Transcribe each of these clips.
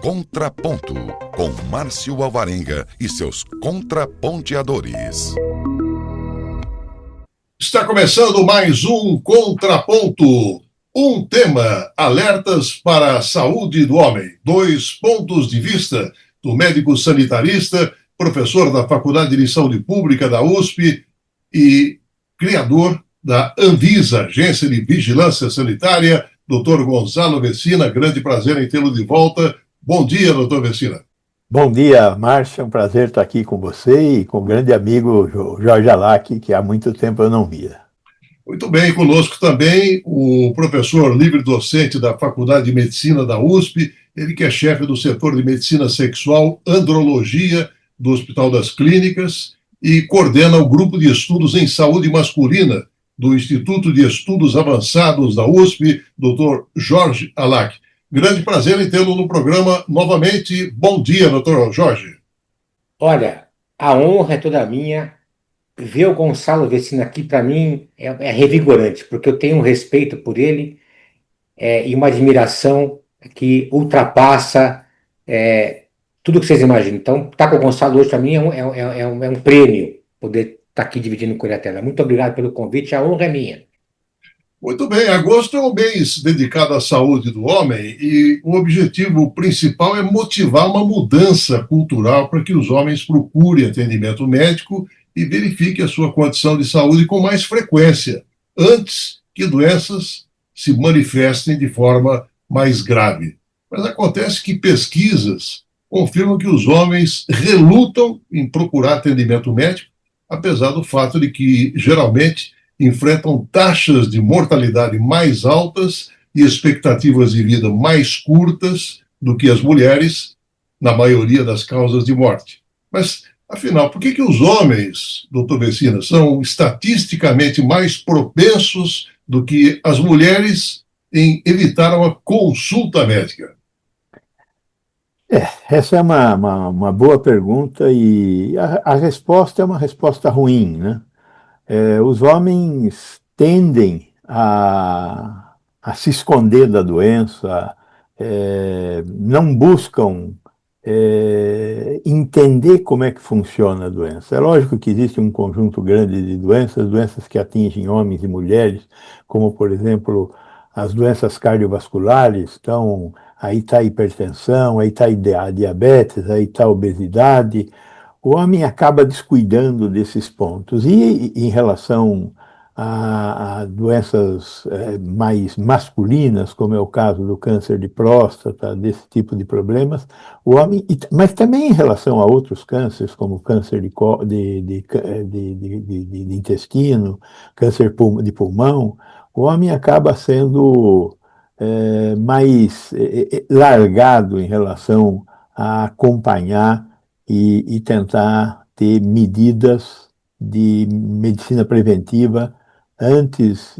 Contraponto, com Márcio Alvarenga e seus contraponteadores. Está começando mais um Contraponto. Um tema, alertas para a saúde do homem. 2 pontos de vista do médico sanitarista, professor da Faculdade de Saúde Pública da USP e criador da Anvisa, Agência de Vigilância Sanitária, Dr. Gonzalo Vecina. Grande prazer em tê-lo de volta. Bom dia, doutor Vecina. Bom dia, Márcio. É um prazer estar aqui com você e com o grande amigo Jorge Alac, que há muito tempo eu não via. Muito bem, conosco também o professor livre-docente da Faculdade de Medicina da USP, ele que é chefe do setor de Medicina Sexual, Andrologia do Hospital das Clínicas e coordena o Grupo de Estudos em Saúde Masculina do Instituto de Estudos Avançados da USP, Dr. Jorge Alac. Grande prazer em tê-lo no programa novamente. Bom dia, doutor Jorge. Olha, a honra é toda minha. Ver o Gonzalo Vecina aqui, para mim, é revigorante, porque eu tenho um respeito por ele e uma admiração que ultrapassa tudo que vocês imaginam. Então, estar com o Gonzalo hoje, para mim, é um prêmio poder estar aqui dividindo com ele a tela. Muito obrigado pelo convite, a honra é minha. Muito bem, agosto é um mês dedicado à saúde do homem e o objetivo principal é motivar uma mudança cultural para que os homens procurem atendimento médico e verifiquem a sua condição de saúde com mais frequência, antes que doenças se manifestem de forma mais grave. Mas acontece que pesquisas confirmam que os homens relutam em procurar atendimento médico, apesar do fato de que, geralmente, enfrentam taxas de mortalidade mais altas e expectativas de vida mais curtas do que as mulheres, na maioria das causas de morte. Mas, afinal, por que os homens, doutor Vecina, são estatisticamente mais propensos do que as mulheres em evitar uma consulta médica? Essa é uma boa pergunta e a resposta é uma resposta ruim, né? Os homens tendem a se esconder da doença, não buscam entender como é que funciona a doença. É lógico que existe um conjunto grande de doenças que atingem homens e mulheres, como, por exemplo, as doenças cardiovasculares. Então, aí está a hipertensão, aí está a diabetes, aí está a obesidade. O homem acaba descuidando desses pontos. E em relação a doenças mais masculinas, como é o caso do câncer de próstata, desse tipo de problemas, o homem, mas também em relação a outros cânceres, como o câncer de intestino, câncer de pulmão, o homem acaba sendo mais largado em relação a acompanhar e tentar ter medidas de medicina preventiva antes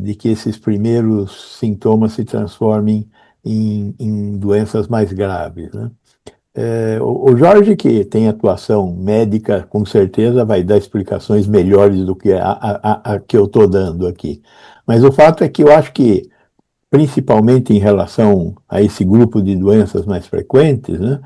de que esses primeiros sintomas se transformem em doenças mais graves, né? O Jorge, que tem atuação médica, com certeza vai dar explicações melhores do que a que eu estou dando aqui. Mas o fato é que eu acho que, principalmente em relação a esse grupo de doenças mais frequentes, né,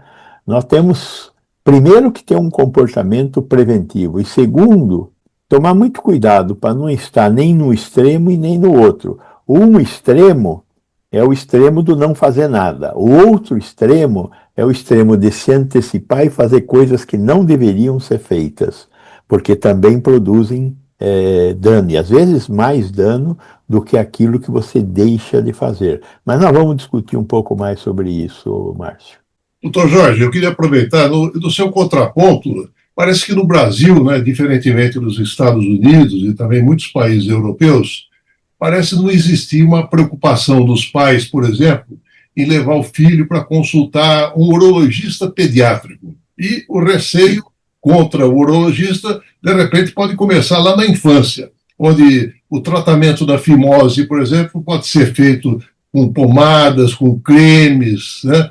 nós temos, primeiro, que ter um comportamento preventivo, e segundo, tomar muito cuidado para não estar nem no extremo e nem no outro. Um extremo é o extremo do não fazer nada. O outro extremo é o extremo de se antecipar e fazer coisas que não deveriam ser feitas, porque também produzem dano, e às vezes mais dano do que aquilo que você deixa de fazer. Mas nós vamos discutir um pouco mais sobre isso, Márcio. Doutor Jorge, eu queria aproveitar do seu contraponto. Parece que no Brasil, né, diferentemente dos Estados Unidos e também muitos países europeus, parece não existir uma preocupação dos pais, por exemplo, em levar o filho para consultar um urologista pediátrico. E o receio contra o urologista, de repente, pode começar lá na infância, onde o tratamento da fimose, por exemplo, pode ser feito com pomadas, com cremes, né?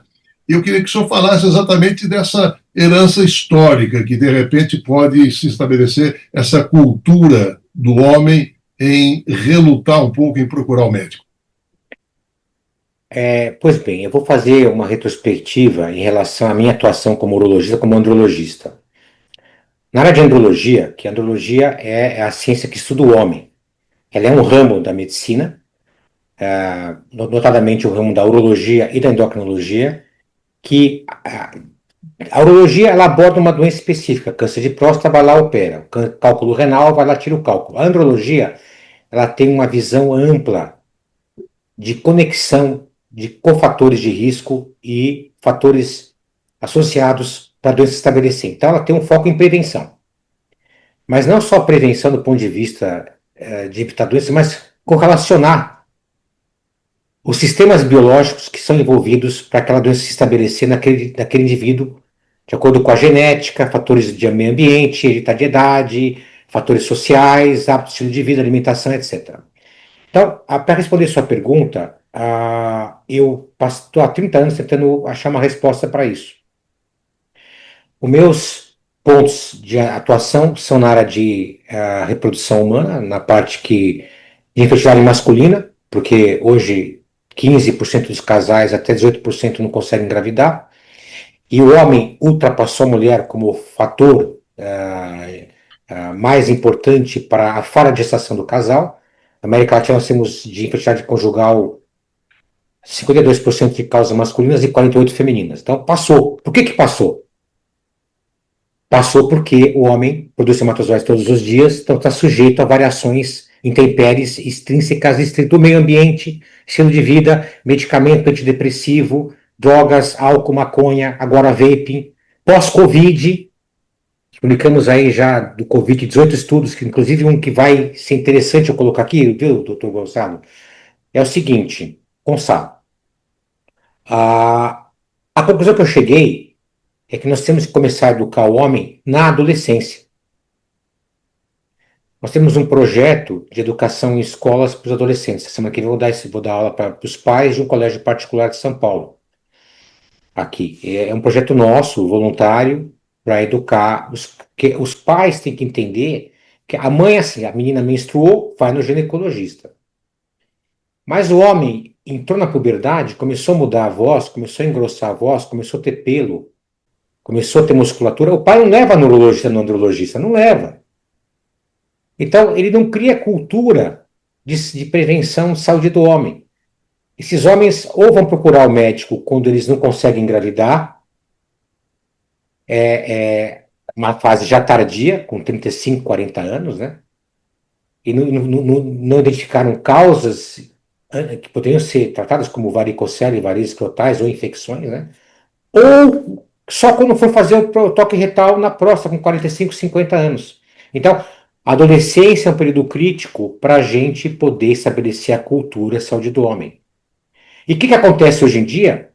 E eu queria que o senhor falasse exatamente dessa herança histórica que, de repente, pode se estabelecer essa cultura do homem em relutar um pouco em procurar o médico. Pois bem, eu vou fazer uma retrospectiva em relação à minha atuação como urologista, como andrologista. Na área de andrologia, que a andrologia é a ciência que estuda o homem, ela é um ramo da medicina, notadamente o ramo da urologia e da endocrinologia, que a urologia ela aborda uma doença específica, câncer de próstata, vai lá opera, cálculo renal, vai lá tira o cálculo. A andrologia ela tem uma visão ampla de conexão de cofatores de risco e fatores associados para a doença se estabelecer. Então, ela tem um foco em prevenção. Mas não só prevenção do ponto de vista de evitar doenças, mas correlacionar os sistemas biológicos que são envolvidos para aquela doença se estabelecer naquele indivíduo, de acordo com a genética, fatores de meio ambiente, hereditariedade, fatores sociais, hábitos, estilo de vida, alimentação, etc. Então, para responder sua pergunta, eu estou há 30 anos tentando achar uma resposta para isso. Os meus pontos de atuação são na área de reprodução humana, na parte de infertilidade masculina, porque hoje 15% dos casais, até 18% não conseguem engravidar, e o homem ultrapassou a mulher como fator mais importante para a falha de gestação do casal. Na América Latina nós temos de infertilidade conjugal 52% de causas masculinas e 48% femininas. Então passou. Por que passou? Passou porque o homem produz espermatozoides todos os dias, então está sujeito a variações intempéries extrínsecas do meio ambiente, estilo de vida, medicamento antidepressivo, drogas, álcool, maconha, agora vaping, pós-Covid. Publicamos aí já do Covid 18 estudos, que inclusive um que vai ser interessante eu colocar aqui, viu, doutor Gonçalo? É o seguinte, Gonçalo, a conclusão que eu cheguei é que nós temos que começar a educar o homem na adolescência. Nós temos um projeto de educação em escolas para os adolescentes. Semana que vem vou dar aula para os pais de um colégio particular de São Paulo. Aqui. É um projeto nosso, voluntário, para educar. Os pais têm que entender que a mãe, assim, a menina menstruou, vai no ginecologista. Mas o homem entrou na puberdade, começou a mudar a voz, começou a engrossar a voz, começou a ter pelo, começou a ter musculatura. O pai não leva no urologista, no andrologista, não leva. Então, ele não cria cultura de prevenção de saúde do homem. Esses homens ou vão procurar o médico quando eles não conseguem engravidar, uma fase já tardia, com 35, 40 anos, né? E não identificaram causas que poderiam ser tratadas como varicocele, varizes escrotais ou infecções, né? Ou só quando for fazer o toque retal na próstata com 45, 50 anos. Então, a adolescência é um período crítico para a gente poder estabelecer a cultura e a saúde do homem. E o que acontece hoje em dia?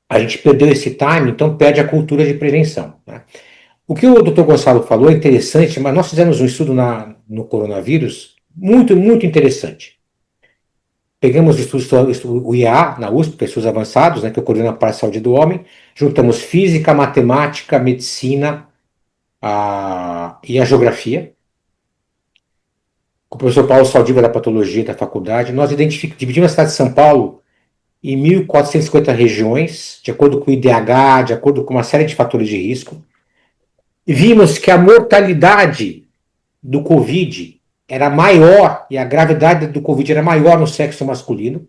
A gente perdeu esse time, então perde a cultura de prevenção. Né? O que o Dr. Gonçalo falou é interessante, mas nós fizemos um estudo no coronavírus muito, muito interessante. Pegamos o IA na USP, que é estudos avançados, né, que eu coordeno a parte de saúde do homem, juntamos física, matemática, medicina e a geografia, com o professor Paulo Saldiva da patologia da faculdade. Nós dividimos a cidade de São Paulo em 1.450 regiões, de acordo com o IDH, de acordo com uma série de fatores de risco, e vimos que a mortalidade do Covid era maior, e a gravidade do Covid era maior no sexo masculino.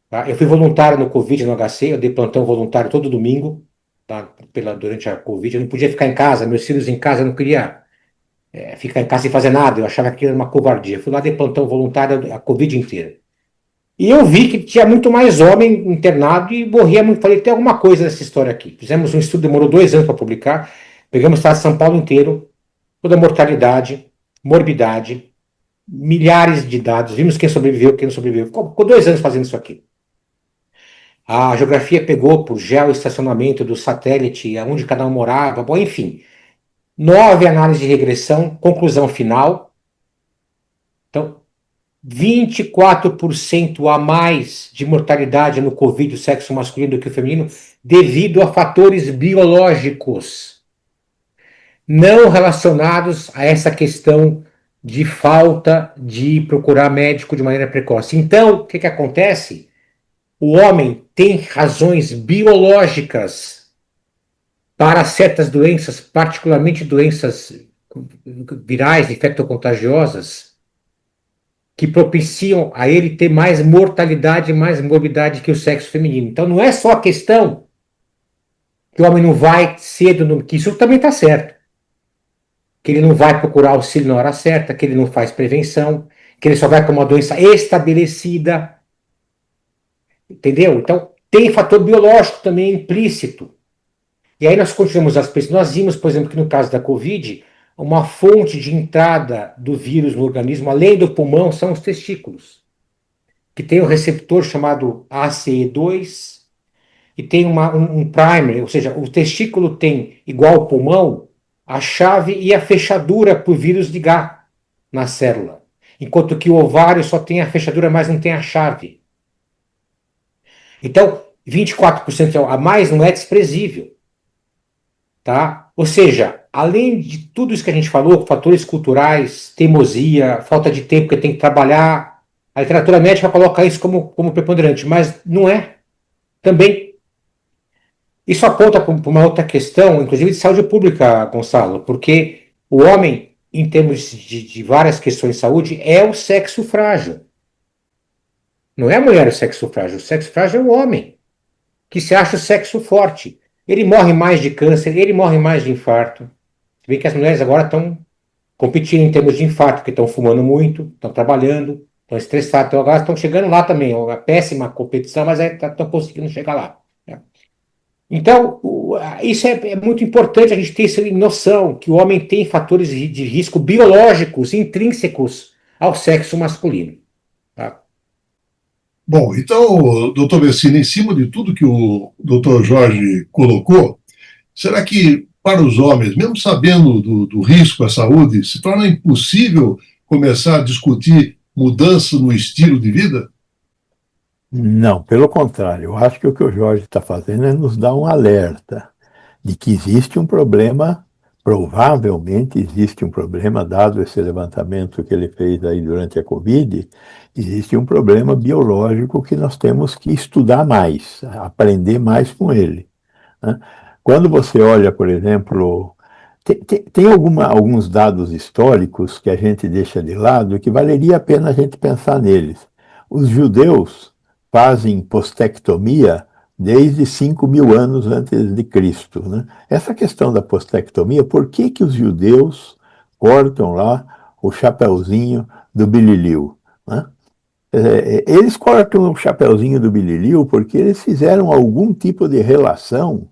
Tá? Eu fui voluntário no Covid, no HC, eu dei plantão voluntário todo domingo, tá? Durante a Covid. Eu não podia ficar em casa, meus filhos em casa, eu não queria ficar em casa sem fazer nada, eu achava que era uma covardia. Eu fui lá, dei plantão voluntário a Covid inteira. E eu vi que tinha muito mais homem internado e morria muito. Falei, tem alguma coisa nessa história aqui. Fizemos um estudo, demorou 2 anos para publicar. Pegamos o estado de São Paulo inteiro, toda a mortalidade, morbidade, milhares de dados. Vimos quem sobreviveu, quem não sobreviveu. Ficou 2 anos fazendo isso aqui. A geografia pegou por geoestacionamento do satélite, onde cada um morava, bom, enfim. 9 análises de regressão, conclusão final. Então, 24% a mais de mortalidade no Covid, o sexo masculino do que o feminino, devido a fatores biológicos não relacionados a essa questão de falta de procurar médico de maneira precoce. Então, o que acontece? o homem tem razões biológicas para certas doenças, particularmente doenças virais, infectocontagiosas, que propiciam a ele ter mais mortalidade e mais morbidade que o sexo feminino. Então não é só a questão que o homem não vai cedo, que isso também está certo, que ele não vai procurar auxílio na hora certa, que ele não faz prevenção, que ele só vai com uma doença estabelecida, entendeu? Então tem fator biológico também implícito. E aí nós continuamos as pesquisas. Nós vimos, por exemplo, que no caso da Covid, uma fonte de entrada do vírus no organismo, além do pulmão, são os testículos, que tem um receptor chamado ACE2 e tem um primer, ou seja, o testículo tem, igual ao pulmão, a chave e a fechadura para o vírus ligar na célula, enquanto que o ovário só tem a fechadura, mas não tem a chave. Então, 24% a mais não é desprezível. Tá? Ou seja, além de tudo isso que a gente falou, fatores culturais, teimosia, falta de tempo que tem que trabalhar, a literatura médica coloca isso como preponderante, mas não é. Também, isso aponta para uma outra questão, inclusive de saúde pública, Gonçalo, porque o homem, em termos de várias questões de saúde, é o sexo frágil. Não é a mulher o sexo frágil é o homem, que se acha o sexo forte. Ele morre mais de câncer, ele morre mais de infarto. Você vê que as mulheres agora estão competindo em termos de infarto, porque estão fumando muito, estão trabalhando, estão estressados, então agora estão chegando lá também. É uma péssima competição, mas estão conseguindo chegar lá. Né? Então, isso é muito importante a gente ter essa noção que o homem tem fatores de risco biológicos intrínsecos ao sexo masculino. Tá? Bom, então, doutor Vecina, em cima de tudo que o doutor Jorge colocou, será que para os homens, mesmo sabendo do risco à saúde, se torna impossível começar a discutir mudança no estilo de vida? Não, pelo contrário, eu acho que o Jorge está fazendo é nos dar um alerta de que existe um problema, provavelmente existe um problema, dado esse levantamento que ele fez aí durante a Covid, existe um problema biológico que nós temos que estudar mais, aprender mais com ele. Né? Quando você olha, por exemplo, tem alguns dados históricos que a gente deixa de lado e que valeria a pena a gente pensar neles. Os judeus fazem postectomia desde 5.000 anos antes de Cristo. Né? Essa questão da postectomia, por que os judeus cortam lá o chapeuzinho do bililiu? Né? Eles cortam o chapeuzinho do bililiu porque eles fizeram algum tipo de relação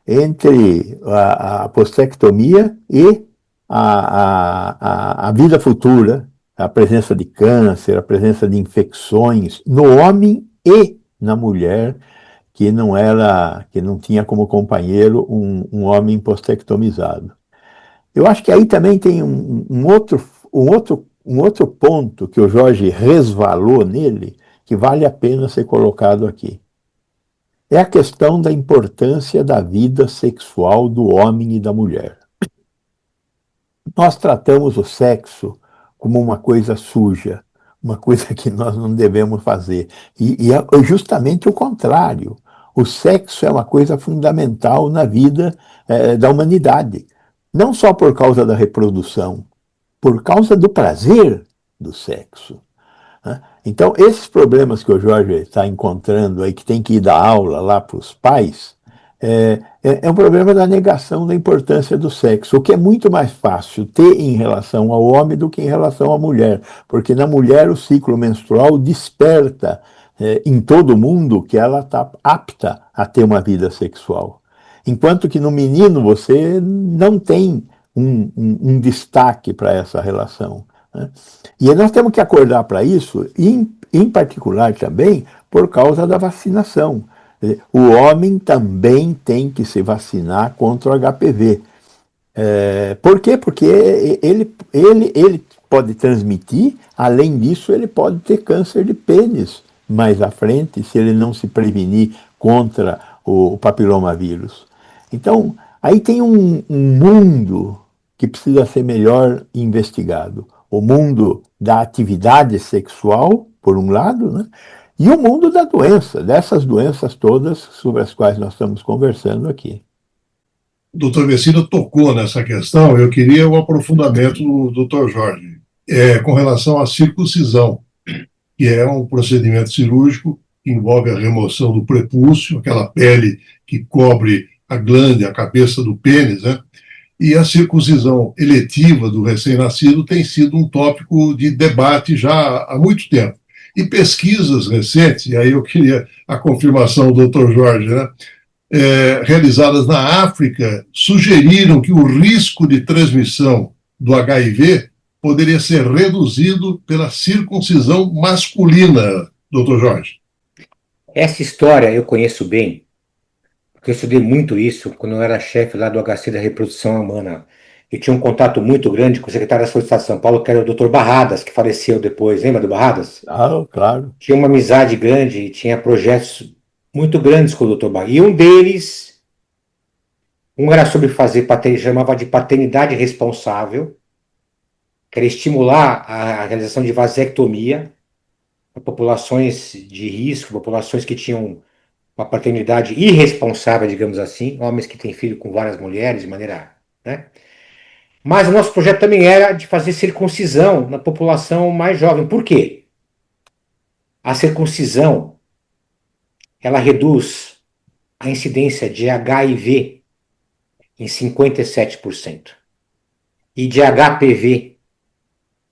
entre a postectomia e a vida futura, a presença de câncer, a presença de infecções no homem e na mulher que não tinha como companheiro um homem postectomizado. Eu acho que aí também tem um outro ponto que o Jorge resvalou nele, que vale a pena ser colocado aqui. É a questão da importância da vida sexual do homem e da mulher. Nós tratamos o sexo como uma coisa suja, uma coisa que nós não devemos fazer. E é justamente o contrário. O sexo é uma coisa fundamental na vida da humanidade. Não só por causa da reprodução, por causa do prazer do sexo. Né? Então, esses problemas que o Jorge está encontrando aí, que tem que ir dar aula lá para os pais, é um problema da negação da importância do sexo, o que é muito mais fácil ter em relação ao homem do que em relação à mulher, porque na mulher o ciclo menstrual desperta em todo mundo que ela está apta a ter uma vida sexual. Enquanto que no menino você não tem um destaque para essa relação. Né? E nós temos que acordar para isso, em particular também por causa da vacinação. O homem também tem que se vacinar contra o HPV. Por quê? Porque ele pode transmitir, além disso, ele pode ter câncer de pênis mais à frente, se ele não se prevenir contra o papilomavírus. Então, aí tem um mundo que precisa ser melhor investigado. O mundo da atividade sexual, por um lado, né? E o mundo da doença, dessas doenças todas sobre as quais nós estamos conversando aqui. O doutor Vecina tocou nessa questão, eu queria o aprofundamento do doutor Jorge, com relação à circuncisão, que é um procedimento cirúrgico que envolve a remoção do prepúcio, aquela pele que cobre a glande, a cabeça do pênis, né? E a circuncisão eletiva do recém-nascido tem sido um tópico de debate já há muito tempo. E pesquisas recentes, e aí eu queria a confirmação do Dr. Jorge, né? Realizadas na África, sugeriram que o risco de transmissão do HIV poderia ser reduzido pela circuncisão masculina, doutor Jorge. Essa história eu conheço bem, porque eu estudei muito isso quando eu era chefe lá do HC da reprodução humana. E tinha um contato muito grande com o secretário da Saúde do Estado de São Paulo, que era o doutor Barradas, que faleceu depois. Lembra do Barradas? Ah, claro. Tinha uma amizade grande, tinha projetos muito grandes com o doutor Barradas. E um deles, era sobre fazer, chamava de paternidade responsável, que era estimular a realização de vasectomia para populações de risco, populações que tinham uma paternidade irresponsável, digamos assim, homens que têm filho com várias mulheres de maneira, né? Mas o nosso projeto também era de fazer circuncisão na população mais jovem. Por quê? A circuncisão, ela reduz a incidência de HIV em 57% e de HPV,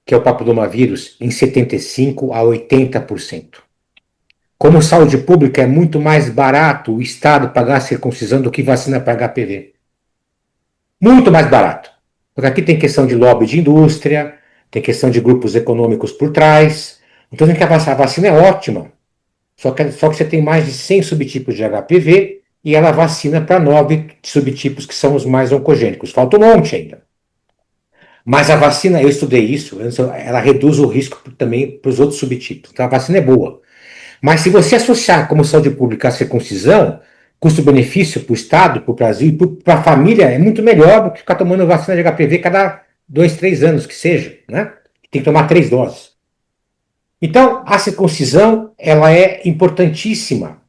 que é o papilomavírus, em 75% a 80%. Como saúde pública é muito mais barato o Estado pagar a circuncisão do que vacina para HPV. Muito mais barato. Porque aqui tem questão de lobby de indústria, tem questão de grupos econômicos por trás. Então, a vacina é ótima. Só que você tem mais de 100 subtipos de HPV e ela vacina para 9 subtipos que são os mais oncogênicos. Falta um monte ainda. Mas a vacina, eu estudei isso, ela reduz o risco também para os outros subtipos. Então a vacina é boa. Mas se você associar como saúde pública a circuncisão, custo-benefício para o Estado, para o Brasil e para a família é muito melhor do que ficar tomando vacina de HPV cada 2, 3 anos que seja, né? Tem que tomar 3 doses. Então, a circuncisão, ela é importantíssima.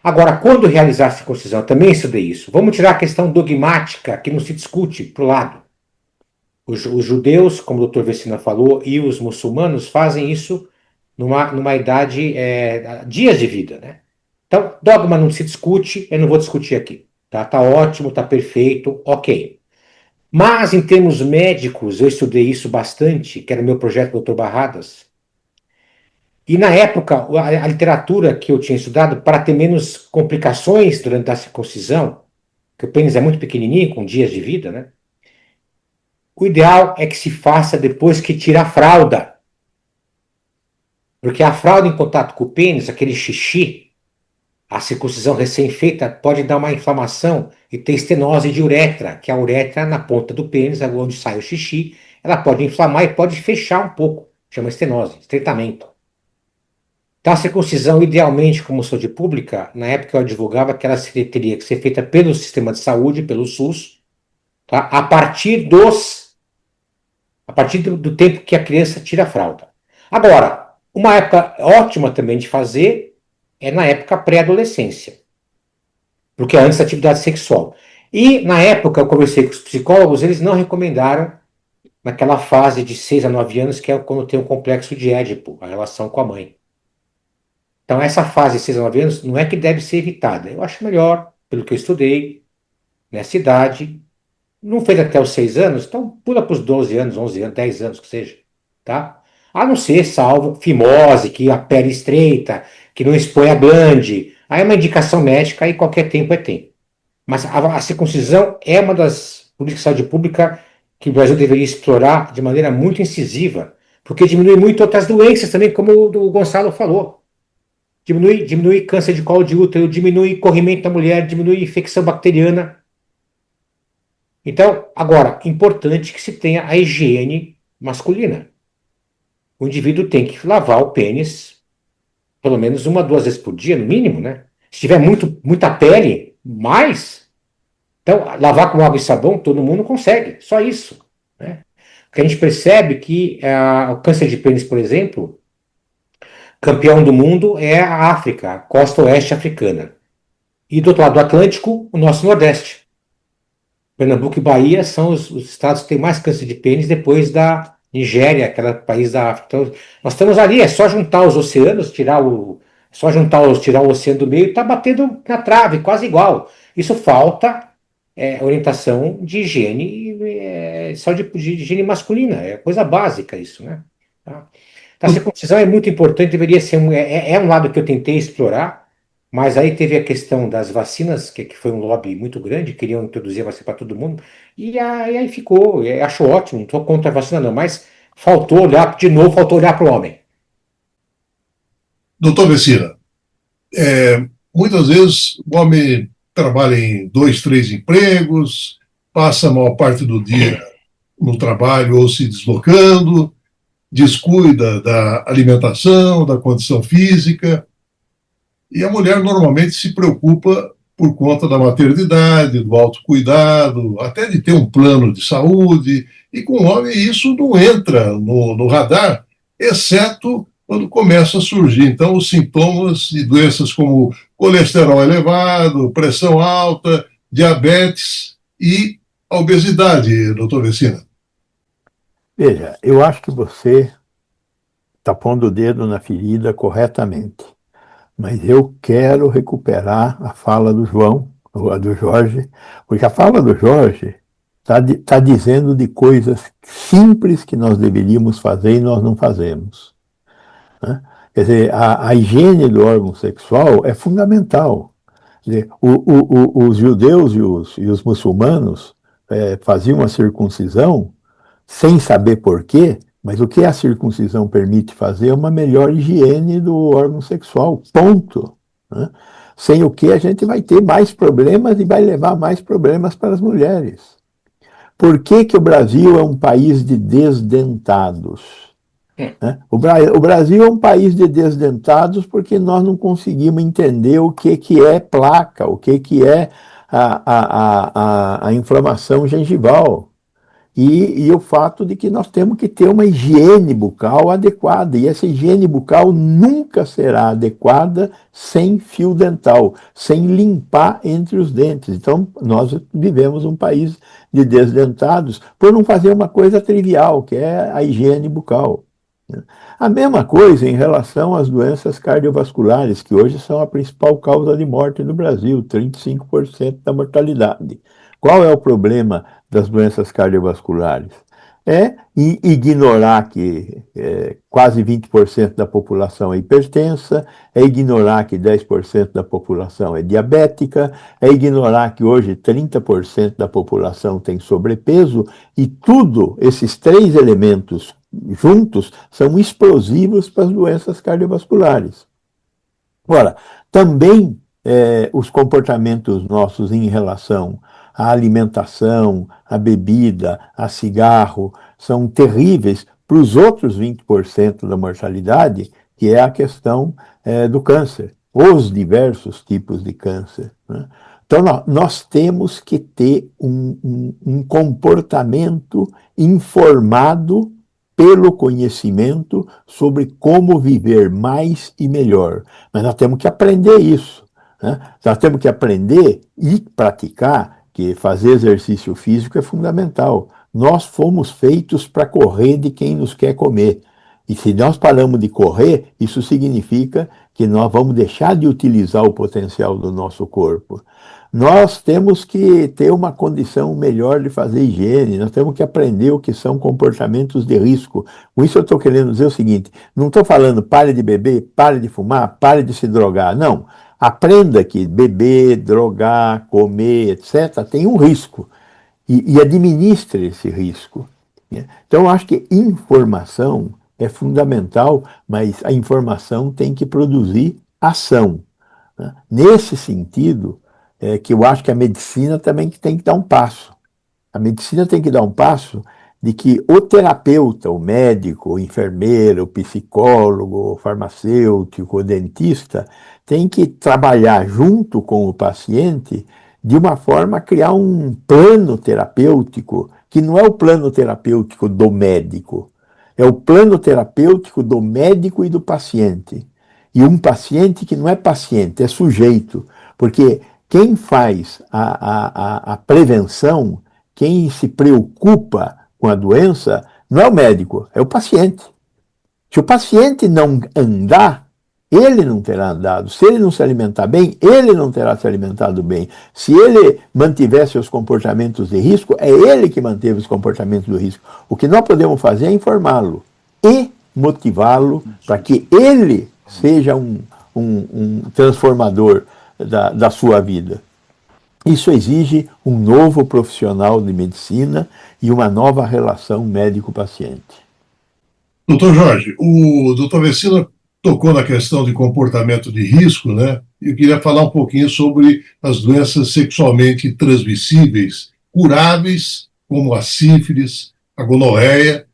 Agora, quando realizar a circuncisão, eu também estudei isso. Vamos tirar a questão dogmática, que não se discute, para o lado. Os judeus, como o Dr. Vecina falou, e os muçulmanos fazem isso numa idade, dias de vida, né? Então, dogma não se discute, eu não vou discutir aqui. Tá ótimo, tá perfeito, ok. Mas, em termos médicos, eu estudei isso bastante, que era o meu projeto Dr. Barradas. E, na época, a literatura que eu tinha estudado, para ter menos complicações durante a circuncisão, que o pênis é muito pequenininho, com dias de vida, né? O ideal é que se faça depois que tira a fralda. Porque a fralda em contato com o pênis, aquele xixi, a circuncisão recém-feita pode dar uma inflamação e ter estenose de uretra, que é a uretra na ponta do pênis, onde sai o xixi, ela pode inflamar e pode fechar um pouco, chama estenose, estreitamento. Então a circuncisão, idealmente, como saúde pública, na época eu advogava que ela teria que ser feita pelo sistema de saúde, pelo SUS, tá? a partir do tempo que a criança tira a fralda. Agora, uma época ótima também de fazer é na época pré-adolescência, porque é antes da atividade sexual. E na época eu conversei com os psicólogos, eles não recomendaram naquela fase de 6 a 9 anos, que é quando tem o complexo de Édipo, a relação com a mãe. Então essa fase de 6 a 9 anos não é que deve ser evitada. Eu acho melhor, pelo que eu estudei, nessa idade. Não fez até os 6 anos, então pula para os 12 anos, 11 anos, 10 anos que seja, tá? A não ser, salvo fimose, que a pele estreita, que não expõe a glande. Aí é uma indicação médica e qualquer tempo é tempo. Mas a circuncisão é uma das políticas de saúde pública que o Brasil deveria explorar de maneira muito incisiva, porque diminui muito outras doenças também, como o Gonçalo falou. Diminui câncer de colo de útero, diminui corrimento da mulher, diminui infecção bacteriana. Então, agora, importante que se tenha a higiene masculina. O indivíduo tem que lavar o pênis pelo menos 1, 2 vezes por dia, no mínimo, né? Se tiver muita pele, mais. Então, lavar com água e sabão, todo mundo consegue, só isso, né? Porque a gente percebe que o câncer de pênis, por exemplo, campeão do mundo é a África, a costa oeste africana. E do outro lado do Atlântico, o nosso Nordeste. Pernambuco e Bahia são os estados que têm mais câncer de pênis depois da Nigéria, aquele país da África. Então, nós estamos ali, é só juntar os oceanos, tirar o oceano do meio e está batendo na trave, quase igual. Isso falta orientação de higiene, só de higiene masculina, é coisa básica isso, né? Tá? A circuncisão é muito importante, deveria ser um lado que eu tentei explorar, mas aí teve a questão das vacinas, que foi um lobby muito grande, queriam introduzir a vacina para todo mundo, e aí ficou, acho ótimo, não estou contra a vacina não, mas faltou olhar para o homem. Doutor Messina, muitas vezes o homem trabalha em 2, 3 empregos, passa a maior parte do dia no trabalho ou se deslocando, descuida da alimentação, da condição física, e a mulher normalmente se preocupa por conta da maternidade, do autocuidado, até de ter um plano de saúde, e com o homem isso não entra no radar, exceto quando começa a surgir, então, os sintomas de doenças como colesterol elevado, pressão alta, diabetes e a obesidade, doutor Messina. Veja, eu acho que você está pondo o dedo na ferida corretamente, mas eu quero recuperar a fala do João, ou a do Jorge, porque a fala do Jorge está dizendo de coisas simples que nós deveríamos fazer e nós não fazemos. Né? Quer dizer, a higiene do órgão sexual é fundamental. Quer dizer, os judeus e os muçulmanos faziam a circuncisão sem saber por quê, mas o que a circuncisão permite fazer é uma melhor higiene do órgão sexual, ponto. Né? Sem o que a gente vai ter mais problemas e vai levar mais problemas para as mulheres. Por que o Brasil é um país de desdentados? O Brasil é um país de desdentados porque nós não conseguimos entender o que é placa, o que é a inflamação gengival. E o fato de que nós temos que ter uma higiene bucal adequada, e essa higiene bucal nunca será adequada sem fio dental, sem limpar entre os dentes. Então, nós vivemos um país de desdentados por não fazer uma coisa trivial, que é a higiene bucal. A mesma coisa em relação às doenças cardiovasculares, que hoje são a principal causa de morte no Brasil, 35% da mortalidade. Qual é o problema das doenças cardiovasculares? É ignorar que quase 20% da população é hipertensa, é ignorar que 10% da população é diabética, é ignorar que hoje 30% da população tem sobrepeso, e tudo, esses 3 elementos juntos, são explosivos para as doenças cardiovasculares. Ora, também os comportamentos nossos em relação à alimentação, à bebida, a cigarro, são terríveis para os outros 20% da mortalidade, que é a questão do câncer, os diversos tipos de câncer. Né? Então, nós temos que ter um comportamento informado pelo conhecimento sobre como viver mais e melhor. Mas nós temos que aprender isso. Né? Nós temos que aprender e praticar, que fazer exercício físico é fundamental. Nós fomos feitos para correr de quem nos quer comer. E se nós paramos de correr, isso significa que nós vamos deixar de utilizar o potencial do nosso corpo. Nós temos que ter uma condição melhor de fazer higiene, nós temos que aprender o que são comportamentos de risco. Com isso eu estou querendo dizer o seguinte, não estou falando pare de beber, pare de fumar, pare de se drogar, não. Aprenda que beber, drogar, comer, etc., tem um risco e administre esse risco. Então eu acho que informação é fundamental, mas a informação tem que produzir ação. Né? Nesse sentido, que eu acho que a medicina também tem que dar um passo. A medicina tem que dar um passo de que o terapeuta, o médico, o enfermeiro, o psicólogo, o farmacêutico, o dentista, tem que trabalhar junto com o paciente de uma forma a criar um plano terapêutico, que não é o plano terapêutico do médico, é o plano terapêutico do médico e do paciente. e um paciente que não é paciente, é sujeito, porque quem faz a prevenção, quem se preocupa com a doença, não é o médico, é o paciente. Se o paciente não andar, ele não terá andado. Se ele não se alimentar bem, ele não terá se alimentado bem. Se ele mantiver seus comportamentos de risco, é ele que manteve os comportamentos de risco. O que nós podemos fazer é informá-lo e motivá-lo para que ele seja um transformador da sua vida. Isso exige um novo profissional de medicina e uma nova relação médico-paciente. Doutor Jorge, o doutor Vecina tocou na questão de comportamento de risco, né? Eu queria falar um pouquinho sobre as doenças sexualmente transmissíveis, curáveis, como a sífilis, a gonorreia,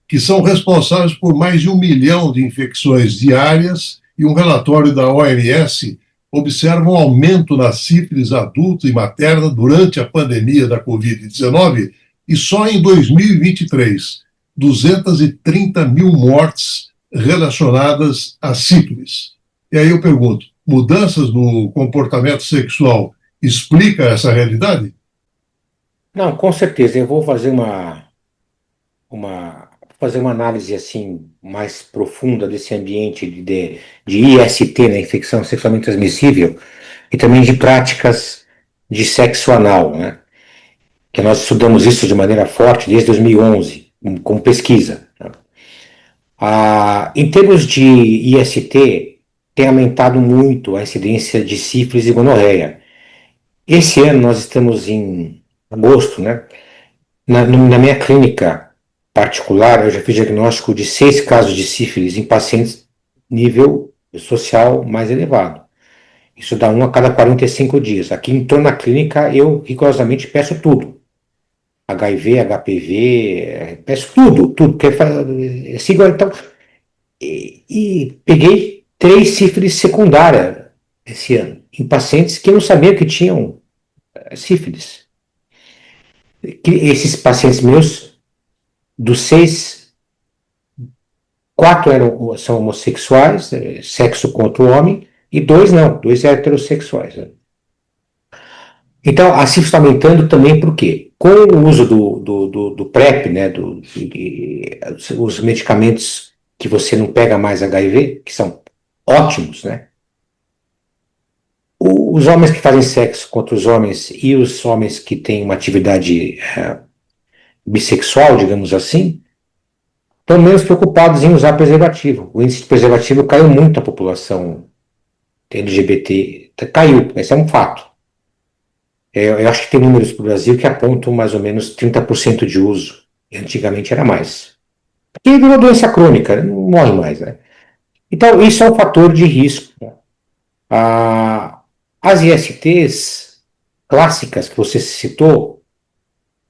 que são responsáveis por mais de 1 milhão de infecções diárias, e um relatório da OMS observa um aumento na sífilis adulta e materna durante a pandemia da Covid-19, e só em 2023, 230 mil mortes relacionadas a sífilis. E aí eu pergunto, mudanças no comportamento sexual explica essa realidade? Não, com certeza. Eu vou fazer fazer uma análise assim mais profunda desse ambiente de IST, né, infecção sexualmente transmissível, e também de práticas de sexo anal, né? Que nós estudamos isso de maneira forte desde 2011, com pesquisa. Né? Em termos de IST, tem aumentado muito a incidência de sífilis e gonorreia. Esse ano nós estamos em agosto, né? Na minha clínica particular, eu já fiz diagnóstico de 6 casos de sífilis em pacientes nível social mais elevado. Isso dá 1 a cada 45 dias. Aqui em torno da clínica, eu rigorosamente peço tudo. HIV, HPV, peço tudo, porque sigo, então, e peguei 3 sífilis secundárias esse ano, em pacientes que não sabiam que tinham sífilis. Esses pacientes meus, dos 6, 4 são homossexuais, sexo contra o homem, e 2 não, 2 heterossexuais. Né? Então, a sífilis está aumentando também por quê? Com o uso do PrEP, né, os medicamentos que você não pega mais HIV, que são ótimos, né? Os homens que fazem sexo contra os homens e os homens que têm uma atividade bissexual, digamos assim, estão menos preocupados em usar preservativo. O índice de preservativo caiu muito na população LGBT, caiu, esse é um fato. Eu acho que tem números para o Brasil que apontam mais ou menos 30% de uso. E antigamente era mais. Porque virou doença crônica, não morre mais. Né? Então, isso é um fator de risco. Né? As ISTs clássicas que você citou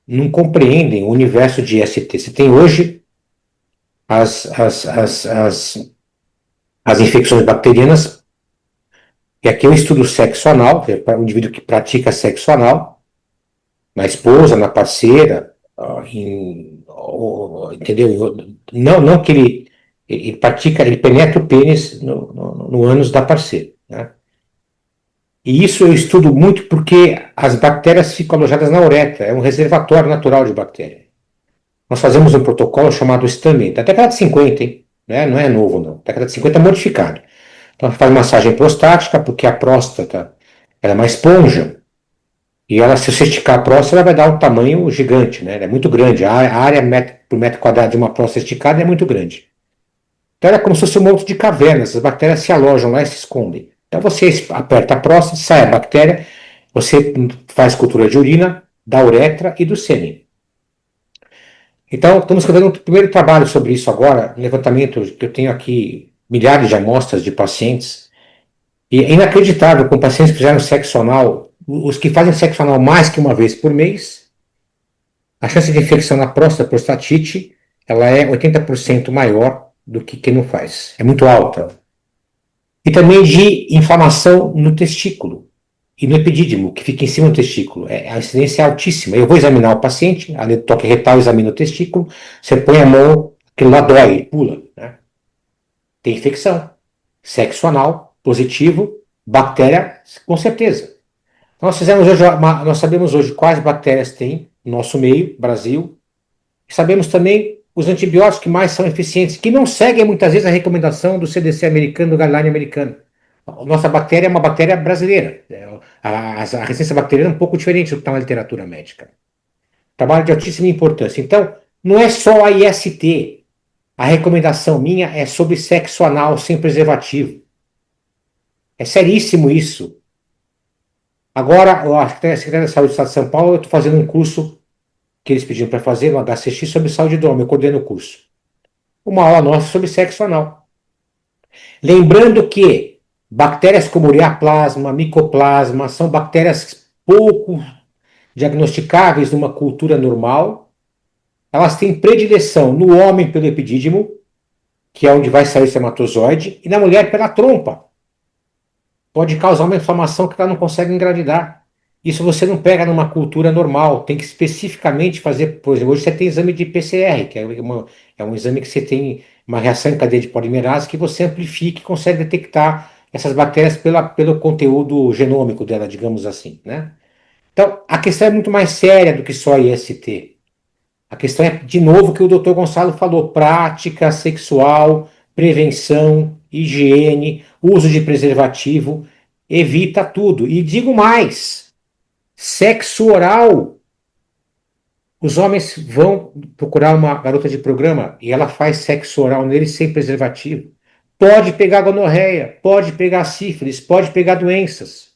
não compreendem o universo de IST. Você tem hoje as infecções bacterianas. E aqui eu estudo sexo anal, que é para o indivíduo que pratica sexo anal, na esposa, na parceira, entendeu? Não que ele pratica, ele penetra o pênis no ânus da parceira. Né? E isso eu estudo muito porque as bactérias ficam alojadas na uretra, é um reservatório natural de bactéria. Nós fazemos um protocolo chamado STAMI, da década de 50, hein? Não é novo, não. Década de 50 é modificado. Então, faz massagem prostática, porque a próstata ela é uma esponja, e ela, se você esticar a próstata, ela vai dar um tamanho gigante, né? Ela é muito grande, a área por metro quadrado de uma próstata esticada é muito grande. Então, ela é como se fosse um monte de cavernas, as bactérias se alojam lá e se escondem. Então, você aperta a próstata, sai a bactéria, você faz cultura de urina, da uretra e do sêmen. Então, estamos fazendo um primeiro trabalho sobre isso agora, um levantamento que eu tenho aqui, milhares de amostras de pacientes, e é inacreditável, com pacientes que fizeram sexo anal, os que fazem sexo anal mais que uma vez por mês, a chance de infecção na próstata, prostatite, ela é 80% maior do que quem não faz, é muito alta. E também de inflamação no testículo e no epidídimo, que fica em cima do testículo, a incidência é altíssima. Eu vou examinar o paciente, além do toque retal, examina o testículo, você põe a mão, aquilo lá dói, pula, né? Tem infecção. Sexo anal, positivo, bactéria, com certeza. Nós sabemos hoje quais bactérias tem no nosso meio, Brasil. Sabemos também os antibióticos que mais são eficientes, que não seguem muitas vezes a recomendação do CDC americano, do guideline americano. A nossa bactéria é uma bactéria brasileira. A resistência bacteriana é um pouco diferente do que está na literatura médica. Trabalho de altíssima importância. Então, não é só a IST. A recomendação minha é sobre sexo anal sem preservativo. É seríssimo isso. Agora, a Secretaria da Saúde do Estado de São Paulo, eu estou fazendo um curso que eles pediram para fazer, no HCX, sobre saúde do homem. Eu coordeno o curso. Uma aula nossa sobre sexo anal. Lembrando que bactérias como ureaplasma, micoplasma, são bactérias pouco diagnosticáveis numa cultura normal. Elas têm predileção no homem pelo epidídimo, que é onde vai sair o espermatozoide, e na mulher pela trompa. Pode causar uma inflamação que ela não consegue engravidar. Isso você não pega numa cultura normal, tem que especificamente fazer, por exemplo, hoje você tem exame de PCR, que é um exame que você tem uma reação em cadeia de polimerase que você amplifica e consegue detectar essas bactérias pelo conteúdo genômico dela, digamos assim, né? Então, a questão é muito mais séria do que só IST. A questão é, de novo, que o Dr. Gonçalo falou: prática sexual, prevenção, higiene, uso de preservativo, evita tudo. E digo mais: sexo oral. Os homens vão procurar uma garota de programa e ela faz sexo oral nele sem preservativo. Pode pegar gonorreia, pode pegar sífilis, pode pegar doenças.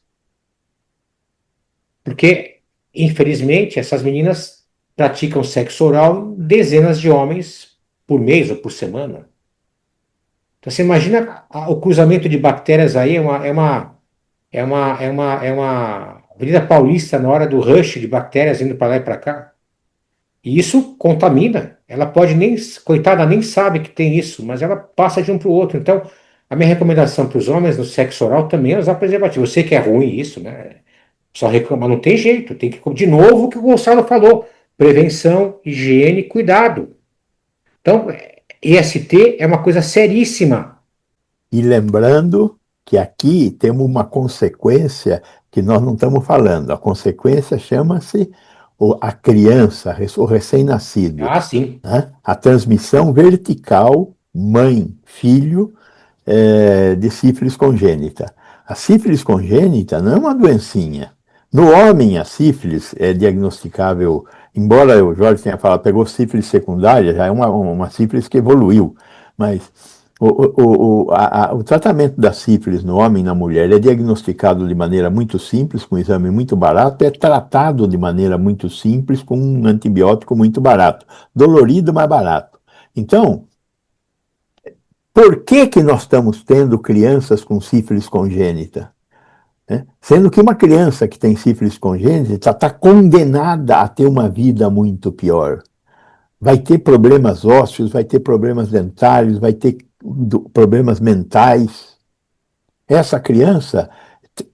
Porque, infelizmente, essas meninas praticam sexo oral em dezenas de homens por mês ou por semana. Então você imagina o cruzamento de bactérias aí, é uma Avenida Paulista na hora do rush de bactérias indo para lá e para cá. E isso contamina. Ela pode nem, coitada, nem sabe que tem isso, mas ela passa de um para o outro. Então, a minha recomendação para os homens no sexo oral também é usar preservativo. Eu sei que é ruim isso, né? Só reclama, não tem jeito. Tem que, de novo, o que o Gonçalo falou: prevenção, higiene, cuidado. Então, EST é uma coisa seríssima. E lembrando que aqui temos uma consequência que nós não estamos falando. A consequência chama-se a criança, o recém-nascido, Ah, sim. né? A transmissão vertical mãe-filho de sífilis congênita. A sífilis congênita não é uma doencinha. No homem, a sífilis é diagnosticável, embora o Jorge tenha falado, pegou sífilis secundária, já é uma sífilis que evoluiu, mas o tratamento da sífilis no homem e na mulher é diagnosticado de maneira muito simples, com um exame muito barato, é tratado de maneira muito simples, com um antibiótico muito barato. Dolorido, mas barato. Então, por que que nós estamos tendo crianças com sífilis congênita? Sendo que uma criança que tem sífilis congênita está condenada a ter uma vida muito pior. Vai ter problemas ósseos, vai ter problemas dentários, vai ter problemas mentais. Essa criança,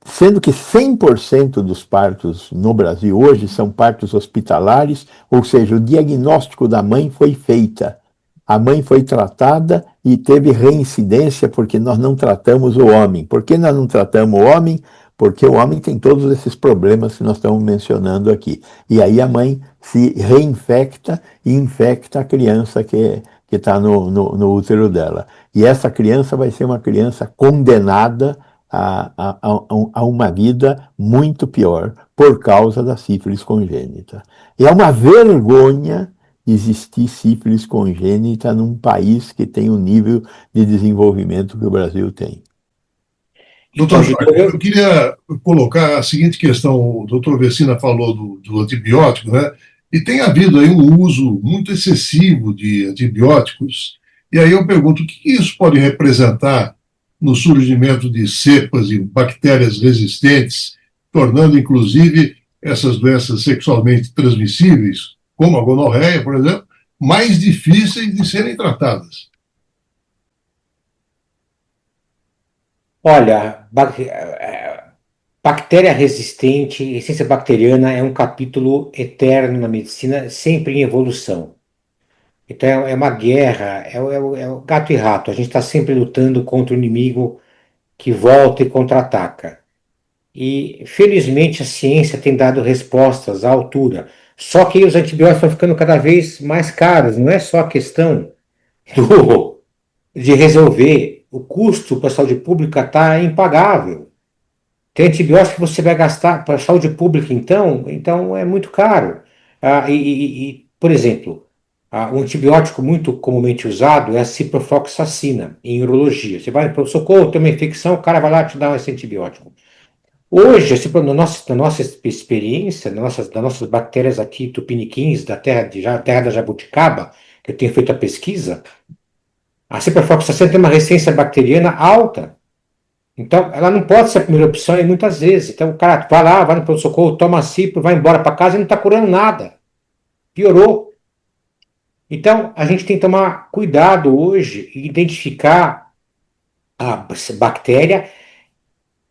sendo que 100% dos partos no Brasil hoje são partos hospitalares, ou seja, o diagnóstico da mãe foi feita. A mãe foi tratada e teve reincidência porque nós não tratamos o homem. Por que nós não tratamos o homem? Porque o homem tem todos esses problemas que nós estamos mencionando aqui. E aí a mãe se reinfecta e infecta a criança que está no útero dela. E essa criança vai ser uma criança condenada a uma vida muito pior por causa da sífilis congênita. E é uma vergonha existir sífilis congênita num país que tem o nível de desenvolvimento que o Brasil tem. Doutor Jorge, eu queria colocar a seguinte questão: o doutor Vecina falou do antibiótico, né? E tem havido aí um uso muito excessivo de antibióticos. E aí eu pergunto, o que isso pode representar no surgimento de cepas e bactérias resistentes, tornando inclusive essas doenças sexualmente transmissíveis, como a gonorreia, por exemplo, mais difíceis de serem tratadas? Olha, bactéria resistente, essência bacteriana é um capítulo eterno na medicina, sempre em evolução. Então é uma guerra, é o gato e rato. A gente está sempre lutando contra o inimigo que volta e contra-ataca. E felizmente a ciência tem dado respostas à altura. Só que os antibióticos estão ficando cada vez mais caros. Não é só a questão de resolver. O custo para a saúde pública está impagável. Tem antibiótico que você vai gastar para a saúde pública, então é muito caro. Por exemplo, um antibiótico muito comumente usado é a ciprofloxacina, em urologia. Você vai para o socorro, tem uma infecção, o cara vai lá te dar esse antibiótico. Hoje, na nossa experiência, das nossas bactérias aqui, tupiniquins, terra da jabuticaba, que eu tenho feito a pesquisa, a ciprofloxacina tem uma resistência bacteriana alta. Então, ela não pode ser a primeira opção e muitas vezes. Então, o cara vai lá, vai no pronto-socorro, toma cipro, vai embora para casa e não está curando nada. Piorou. Então, a gente tem que tomar cuidado hoje e identificar a bactéria,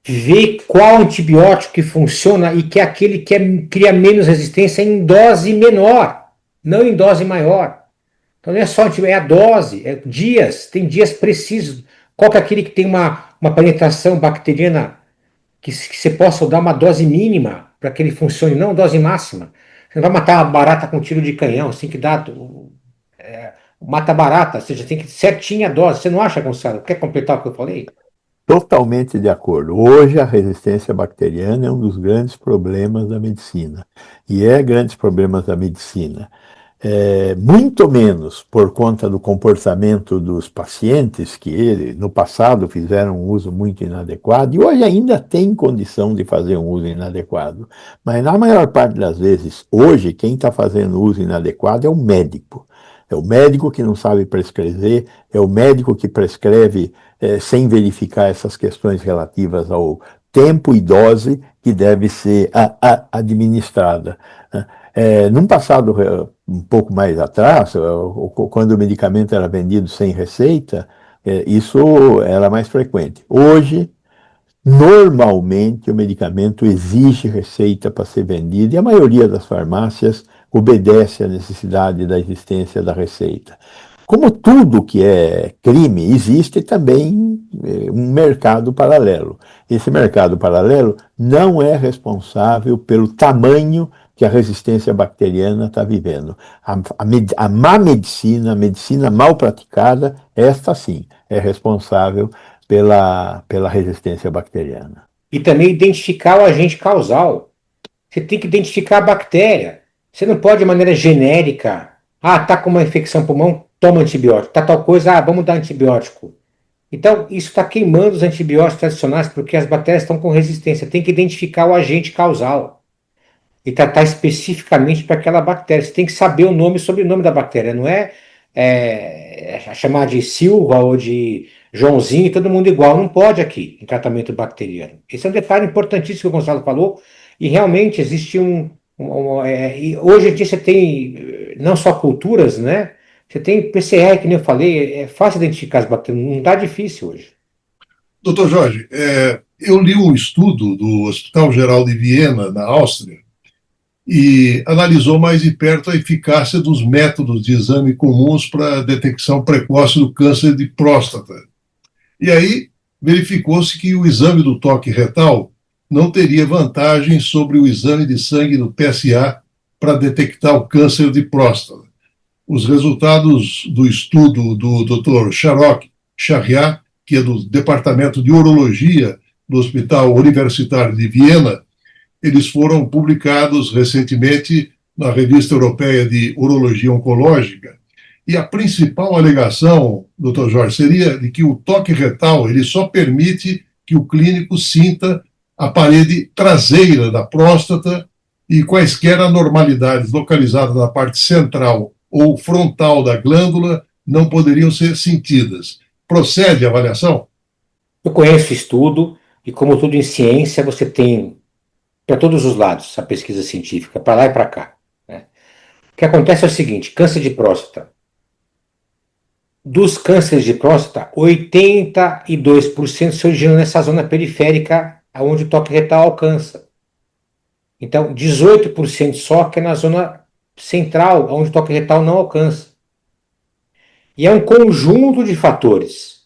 ver qual antibiótico que funciona e que é aquele que cria menos resistência em dose menor, não em dose maior. Então, não é só antibiótico, é a dose, é dias, tem dias precisos. Qual que é aquele que tem uma penetração bacteriana que você possa dar uma dose mínima para que ele funcione, não dose máxima. Você não vai matar uma barata com tiro de canhão, você tem que dar. Mata barata, ou seja, tem que certinha a dose. Você não acha, Gonçalo? Quer completar o que eu falei? Totalmente de acordo. Hoje, a resistência bacteriana é um dos grandes problemas da medicina. E é grandes problemas da medicina. Muito menos por conta do comportamento dos pacientes, que no passado fizeram um uso muito inadequado, e hoje ainda tem condição de fazer um uso inadequado. Mas na maior parte das vezes, hoje, quem está fazendo uso inadequado é o médico. É o médico que não sabe prescrever, é o médico que prescreve sem verificar essas questões relativas ao tempo e dose que deve ser administrada, né? Num passado um pouco mais atrás, quando o medicamento era vendido sem receita, isso era mais frequente. Hoje, normalmente, o medicamento exige receita para ser vendido e a maioria das farmácias obedece à necessidade da existência da receita. Como tudo que é crime, existe também um mercado paralelo. Esse mercado paralelo não é responsável pelo tamanho que a resistência bacteriana está vivendo. A má medicina, a medicina mal praticada, esta sim é responsável pela resistência bacteriana. E também identificar o agente causal. Você tem que identificar a bactéria. Você não pode de maneira genérica. Tá com uma infecção pulmão, toma antibiótico. Tá tal coisa, vamos dar antibiótico. Então, isso está queimando os antibióticos tradicionais porque as bactérias estão com resistência. Tem que identificar o agente causal e tratar especificamente para aquela bactéria. Você tem que saber o nome e sobrenome da bactéria. Não chamar de Silva ou de Joãozinho e todo mundo igual. Não pode aqui, em tratamento bacteriano. Esse é um detalhe importantíssimo que o Gonçalo falou. E realmente existe e hoje em dia você tem não só culturas, né? Você tem PCR, que nem eu falei, é fácil identificar as bactérias, não está difícil hoje. Doutor Jorge, eu li um estudo do Hospital Geral de Viena, na Áustria, e analisou mais de perto a eficácia dos métodos de exame comuns para a detecção precoce do câncer de próstata. E aí verificou-se que o exame do toque retal não teria vantagem sobre o exame de sangue do PSA para detectar o câncer de próstata. Os resultados do estudo do Dr. Sharok Shahriar, que é do Departamento de Urologia do Hospital Universitário de Viena, eles foram publicados recentemente na Revista Europeia de Urologia Oncológica. E a principal alegação, doutor Jorge, seria de que o toque retal ele só permite que o clínico sinta a parede traseira da próstata e quaisquer anormalidades localizadas na parte central ou frontal da glândula não poderiam ser sentidas. Procede a avaliação? Eu conheço o estudo e, como tudo em ciência, você tem para todos os lados a pesquisa científica, para lá e para cá, né? O que acontece é o seguinte: câncer de próstata. Dos cânceres de próstata, 82% se originam nessa zona periférica onde o toque retal alcança. Então, 18% só que é na zona central, onde o toque retal não alcança. E é um conjunto de fatores.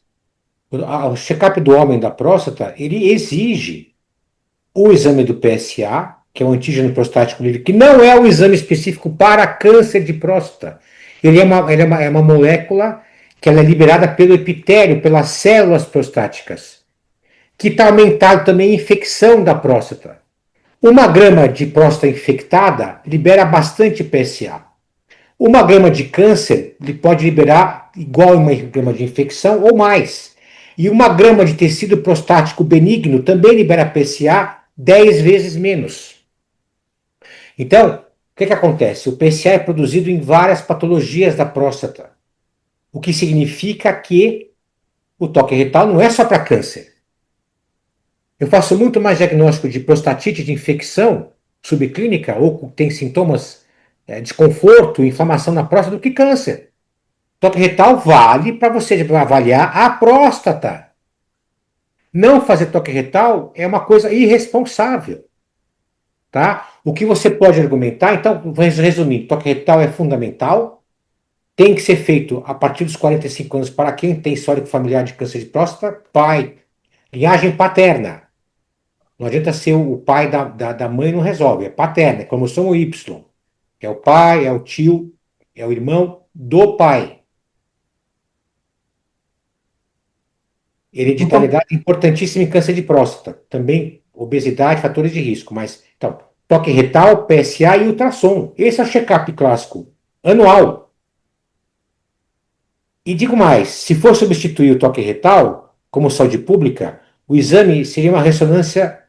O check-up do homem da próstata, ele exige o exame do PSA, que é o antígeno prostático livre, que não é o exame específico para câncer de próstata. Ele é uma molécula que ela é liberada pelo epitélio, pelas células prostáticas, que está aumentado também a infecção da próstata. 1 grama de próstata infectada libera bastante PSA. 1 grama de câncer ele pode liberar igual a 1 grama de infecção ou mais. E 1 grama de tecido prostático benigno também libera PSA 10 vezes menos. Então, o que acontece? O PSA é produzido em várias patologias da próstata, o que significa que o toque retal não é só para câncer. Eu faço muito mais diagnóstico de prostatite de infecção subclínica ou tem sintomas, desconforto, inflamação na próstata do que câncer. Toque retal vale para você avaliar a próstata. Não fazer toque retal é uma coisa irresponsável. Tá? O que você pode argumentar, então, resumindo, toque retal é fundamental, tem que ser feito a partir dos 45 anos para quem tem histórico familiar de câncer de próstata, pai, linhagem paterna. Não adianta ser o pai da mãe, não resolve, é paterna, é cromossomo Y. É o pai, é o tio, é o irmão do pai. Hereditariedade importantíssima em câncer de próstata. Também obesidade, fatores de risco. Mas, então, toque retal, PSA e ultrassom. Esse é o check-up clássico, anual. E digo mais, se for substituir o toque retal, como saúde pública, o exame seria uma ressonância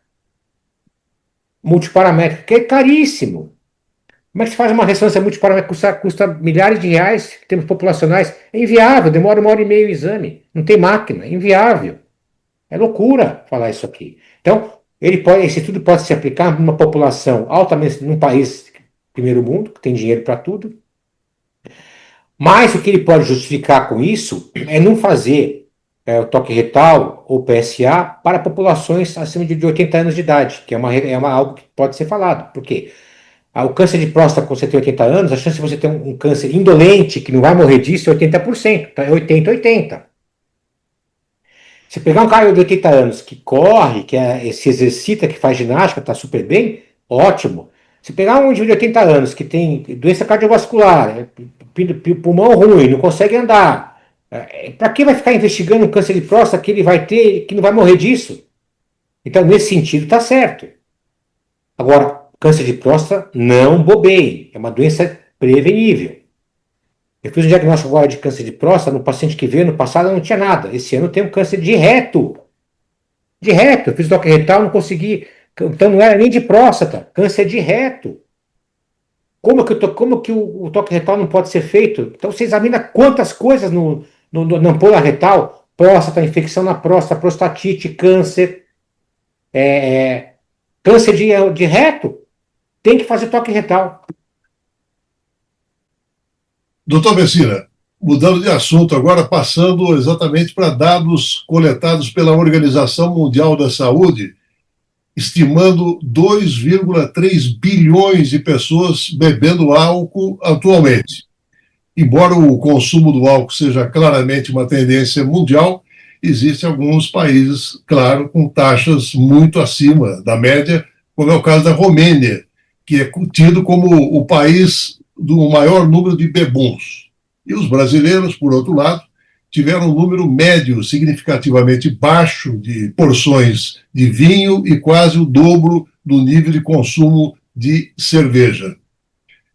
multiparamétrica, que é caríssimo. Como é que se faz uma ressonância multiparamétrica? Custa milhares de reais, em termos populacionais. É inviável, demora 1 hora e meia o exame. Não tem máquina, é inviável. É loucura falar isso aqui. Então, esse estudo pode se aplicar numa população altamente, num país primeiro mundo, que tem dinheiro para tudo. Mas o que ele pode justificar com isso é não fazer o toque retal ou PSA para populações acima de 80 anos de idade, que é algo que pode ser falado. Por quê? O câncer de próstata, quando você tem 80 anos, a chance de você ter um câncer indolente, que não vai morrer disso, é 80%. Tá? É 80-80. Se pegar um cara de 80 anos que corre, se exercita, que faz ginástica, está super bem, ótimo. Se pegar um de 80 anos que tem doença cardiovascular, pulmão ruim, não consegue andar, para que vai ficar investigando um câncer de próstata que ele vai ter, que não vai morrer disso? Então, nesse sentido, está certo. Agora, câncer de próstata, não bobeie. É uma doença prevenível. Eu fiz um diagnóstico agora de câncer de próstata num paciente que veio no passado não tinha nada. Esse ano tem um câncer de reto. De reto. Eu fiz toque retal, não consegui. Então não era nem de próstata. Câncer de reto. Como que o toque retal não pode ser feito? Então você examina quantas coisas na ampola retal. Próstata, infecção na próstata, prostatite, câncer. Câncer de reto. Tem que fazer toque retal. Doutor Messina, mudando de assunto agora, passando exatamente para dados coletados pela Organização Mundial da Saúde, estimando 2,3 bilhões de pessoas bebendo álcool atualmente. Embora o consumo do álcool seja claramente uma tendência mundial, existem alguns países, claro, com taxas muito acima da média, como é o caso da Romênia, que é tido como o país do maior número de bebuns. E os brasileiros, por outro lado, tiveram um número médio significativamente baixo de porções de vinho e quase o dobro do nível de consumo de cerveja.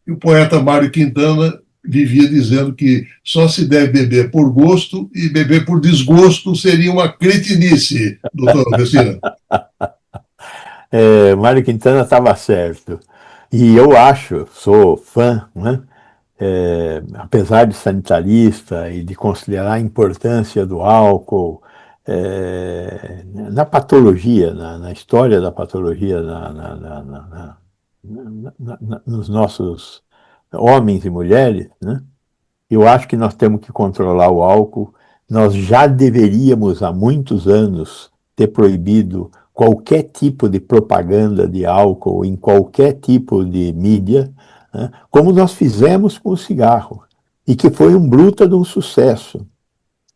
E o poeta Mário Quintana vivia dizendo que só se deve beber por gosto e beber por desgosto seria uma cretinice, doutor Messina. Mário Quintana estava certo. E eu acho, sou fã, né? Apesar de sanitarista e de considerar a importância do álcool na patologia, na história da patologia, nos nossos homens e mulheres, né? Eu acho que nós temos que controlar o álcool. Nós já deveríamos, há muitos anos, ter proibido qualquer tipo de propaganda de álcool em qualquer tipo de mídia, né? Como nós fizemos com o cigarro. e que foi um bruta de um sucesso.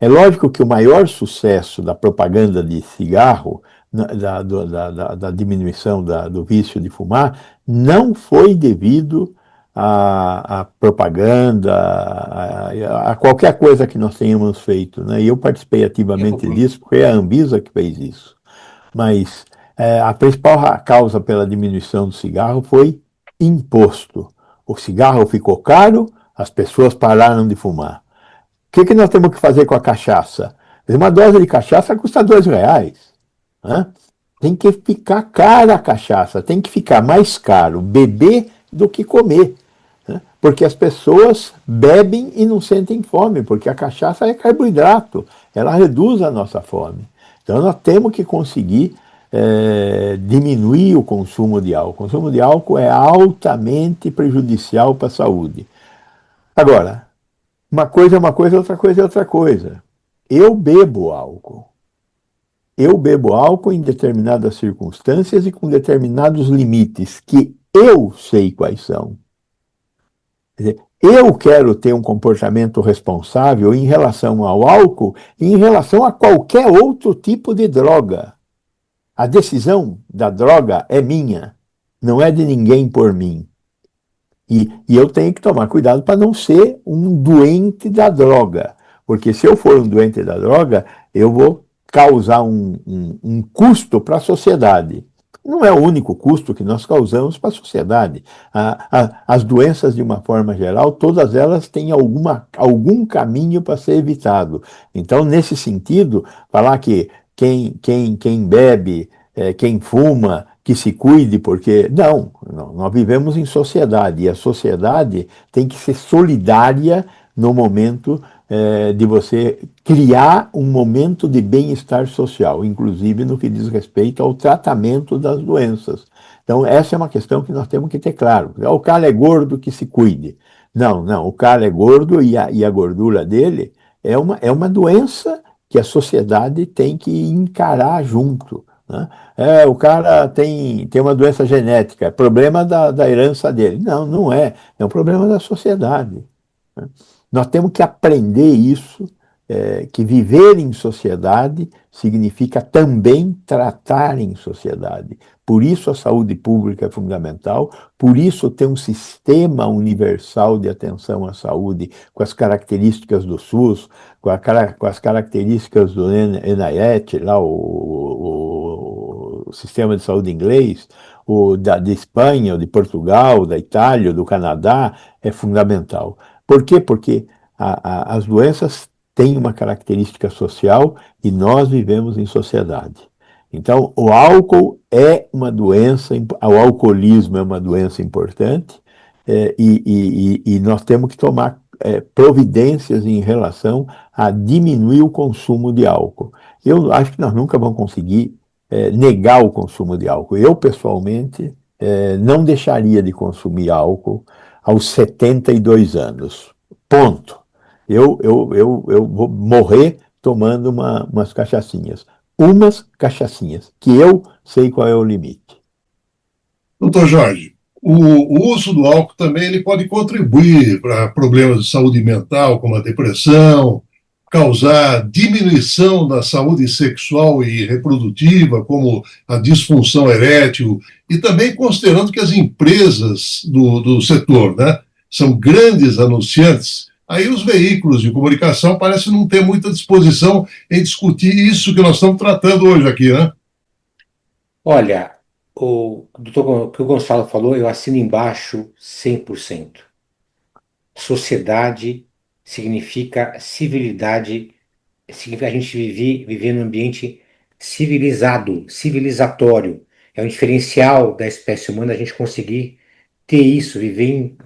É lógico que o maior sucesso da propaganda de cigarro, da diminuição do vício de fumar, não foi devido à propaganda, a qualquer coisa que nós tenhamos feito, né? E eu participei ativamente disso, porque é a Anvisa que fez isso. Mas a principal causa pela diminuição do cigarro foi imposto. O cigarro ficou caro, as pessoas pararam de fumar. O que nós temos que fazer com a cachaça? Uma dose de cachaça custa R$ 2. Né? Tem que ficar cara a cachaça, tem que ficar mais caro beber do que comer. Né? Porque as pessoas bebem e não sentem fome, porque a cachaça é carboidrato, ela reduz a nossa fome. Então nós temos que conseguir diminuir o consumo de álcool. O consumo de álcool é altamente prejudicial para a saúde. Agora, uma coisa é uma coisa, outra coisa é outra coisa. Eu bebo álcool. Eu bebo álcool em determinadas circunstâncias e com determinados limites que eu sei quais são. Quer dizer, eu quero ter um comportamento responsável em relação ao álcool e em relação a qualquer outro tipo de droga. A decisão da droga é minha, não é de ninguém por mim. E eu tenho que tomar cuidado para não ser um doente da droga. Porque se eu for um doente da droga, eu vou causar um custo para a sociedade. Não é o único custo que nós causamos para a sociedade. As doenças, de uma forma geral, todas elas têm algum caminho para ser evitado. Então, nesse sentido, falar que quem bebe, quem fuma, que se cuide, porque não, nós vivemos em sociedade e a sociedade tem que ser solidária no momento de você criar um momento de bem-estar social, inclusive no que diz respeito ao tratamento das doenças. Então, essa é uma questão que nós temos que ter claro. O cara é gordo, que se cuide. Não, o cara é gordo e a gordura dele é uma doença que a sociedade tem que encarar junto. Né? O cara tem uma doença genética, é problema da herança dele. Não, não é. É um problema da sociedade. Né? Nós temos que aprender isso, que viver em sociedade significa também tratar em sociedade. Por isso a saúde pública é fundamental, por isso ter um sistema universal de atenção à saúde, com as características do SUS, com as características do NIH, lá o sistema de saúde inglês, de Espanha, de Portugal, da Itália, do Canadá, é fundamental. Por quê? Porque as doenças têm uma característica social e nós vivemos em sociedade. Então, o álcool é uma doença, o alcoolismo é uma doença importante, e nós temos que tomar providências em relação a diminuir o consumo de álcool. Eu acho que nós nunca vamos conseguir negar o consumo de álcool. Eu, pessoalmente, não deixaria de consumir álcool aos 72 anos. Ponto. Eu vou morrer tomando umas cachaçinhas. Umas cachaçinhas, que eu sei qual é o limite. Doutor Jorge, o uso do álcool também ele pode contribuir para problemas de saúde mental, como a depressão, causar diminuição da saúde sexual e reprodutiva, como a disfunção erétil, e também considerando que as empresas do setor, né, são grandes anunciantes, aí os veículos de comunicação parecem não ter muita disposição em discutir isso que nós estamos tratando hoje aqui, né? Olha, o que o Gonçalo falou, eu assino embaixo 100%. Sociedade significa civilidade, significa a gente viver num ambiente civilizado, civilizatório. É um diferencial da espécie humana a gente conseguir ter isso, viver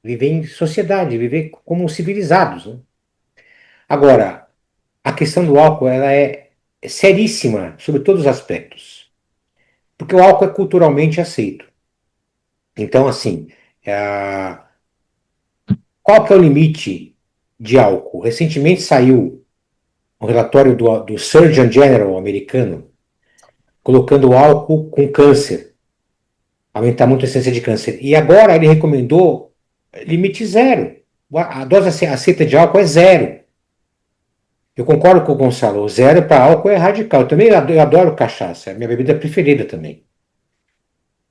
em sociedade, viver como civilizados, né? Agora, a questão do álcool ela é seríssima sobre todos os aspectos, porque o álcool é culturalmente aceito. Então, assim, é, qual que é o limite de álcool? Recentemente saiu um relatório do Surgeon General americano colocando o álcool com câncer, aumentar muito a incidência de câncer. E agora ele recomendou limite zero. A dose aceita de álcool é zero. Eu concordo com o Gonçalo, o zero para álcool é radical. Eu adoro cachaça, é a minha bebida preferida também.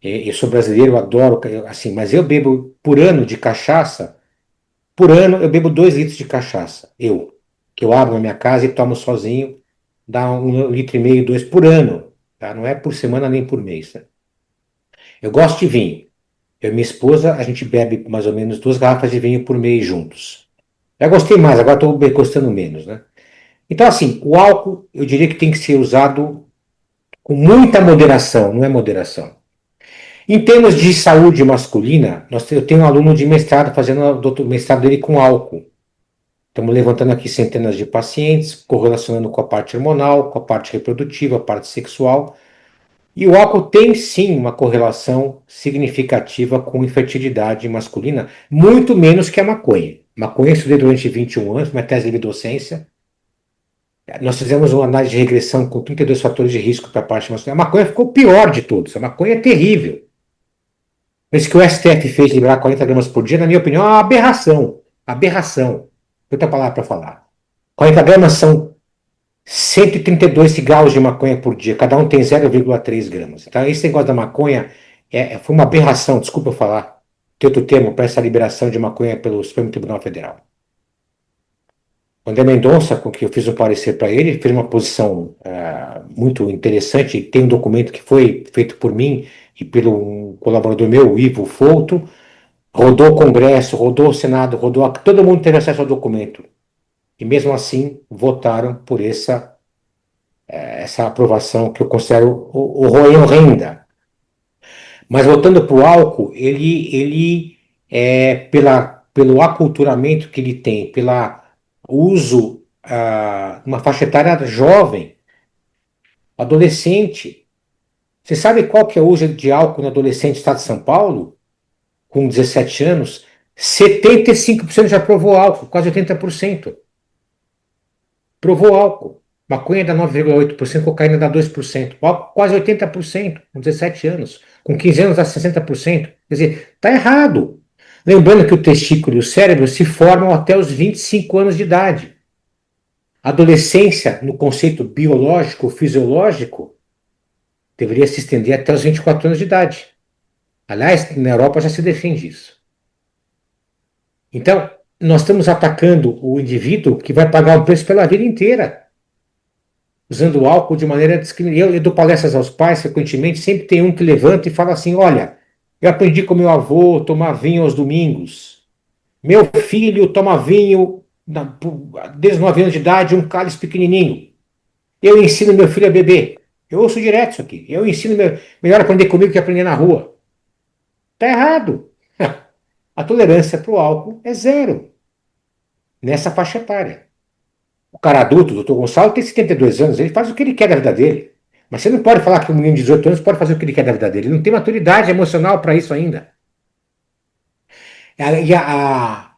Eu sou brasileiro, eu adoro, assim, mas eu bebo por ano de cachaça, por ano eu bebo 2 litros de cachaça. Que eu abro na minha casa e tomo sozinho, dá 1,5 litro, 2 por ano, tá? Não é por semana nem por mês, né? Eu gosto de vinho. Eu e minha esposa, a gente bebe mais ou menos 2 garrafas de vinho por mês juntos. Já gostei mais, agora estou gostando menos, né? Então, assim, o álcool, eu diria que tem que ser usado com muita moderação, não é moderação. Em termos de saúde masculina, eu tenho um aluno de mestrado fazendo o mestrado dele com álcool. Estamos levantando aqui centenas de pacientes, correlacionando com a parte hormonal, com a parte reprodutiva, a parte sexual. E o álcool tem sim uma correlação significativa com infertilidade masculina, muito menos que a maconha. Maconha eu estudei durante 21 anos, minha tese de docência. Nós fizemos uma análise de regressão com 32 fatores de risco para a parte masculina. A maconha ficou o pior de todos. A maconha é terrível. Isso que o STF fez de liberar 40 gramas por dia, na minha opinião, é uma aberração. Aberração. Outra palavra para falar. 40 gramas são 132 cigarros de maconha por dia. Cada um tem 0,3 gramas. Então, esse negócio da maconha foi uma aberração, desculpa eu falar. Tem outro termo para essa liberação de maconha pelo Supremo Tribunal Federal. O André Mendonça, com que eu fiz um parecer para ele, fez uma posição muito interessante. Tem um documento que foi feito por mim e pelo um colaborador meu, o Ivo Folto, rodou o Congresso, rodou o Senado, todo mundo teve acesso ao documento. E mesmo assim votaram por essa aprovação que eu considero horrenda. Mas voltando para o álcool, ele pelo aculturamento que ele tem, pelo uso uma faixa etária jovem, adolescente. Você sabe qual que é o uso de álcool no adolescente do estado de São Paulo? Com 17 anos, 75% já provou álcool, quase 80%. Provou álcool. Maconha dá 9,8%, cocaína dá 2%. Álcool quase 80%, com 17 anos. Com 15 anos dá 60%. Quer dizer, está errado. Lembrando que o testículo e o cérebro se formam até os 25 anos de idade. A adolescência, no conceito biológico, fisiológico, deveria se estender até os 24 anos de idade. Aliás, na Europa já se defende isso. Então, nós estamos atacando o indivíduo que vai pagar o preço pela vida inteira, usando o álcool de maneira discriminatória. Eu dou palestras aos pais frequentemente, sempre tem um que levanta e fala assim: olha, eu aprendi com meu avô a tomar vinho aos domingos. Meu filho toma vinho desde 9 anos de idade, um cálice pequenininho. Eu ensino meu filho a beber. Eu ouço direto isso aqui. Eu ensino melhor aprender comigo que aprender na rua. Está errado. A tolerância para o álcool é zero nessa faixa etária. O cara adulto, o doutor Gonçalo, tem 72 anos, ele faz o que ele quer da vida dele. Mas você não pode falar que um menino de 18 anos pode fazer o que ele quer da vida dele. Ele não tem maturidade emocional para isso ainda. E a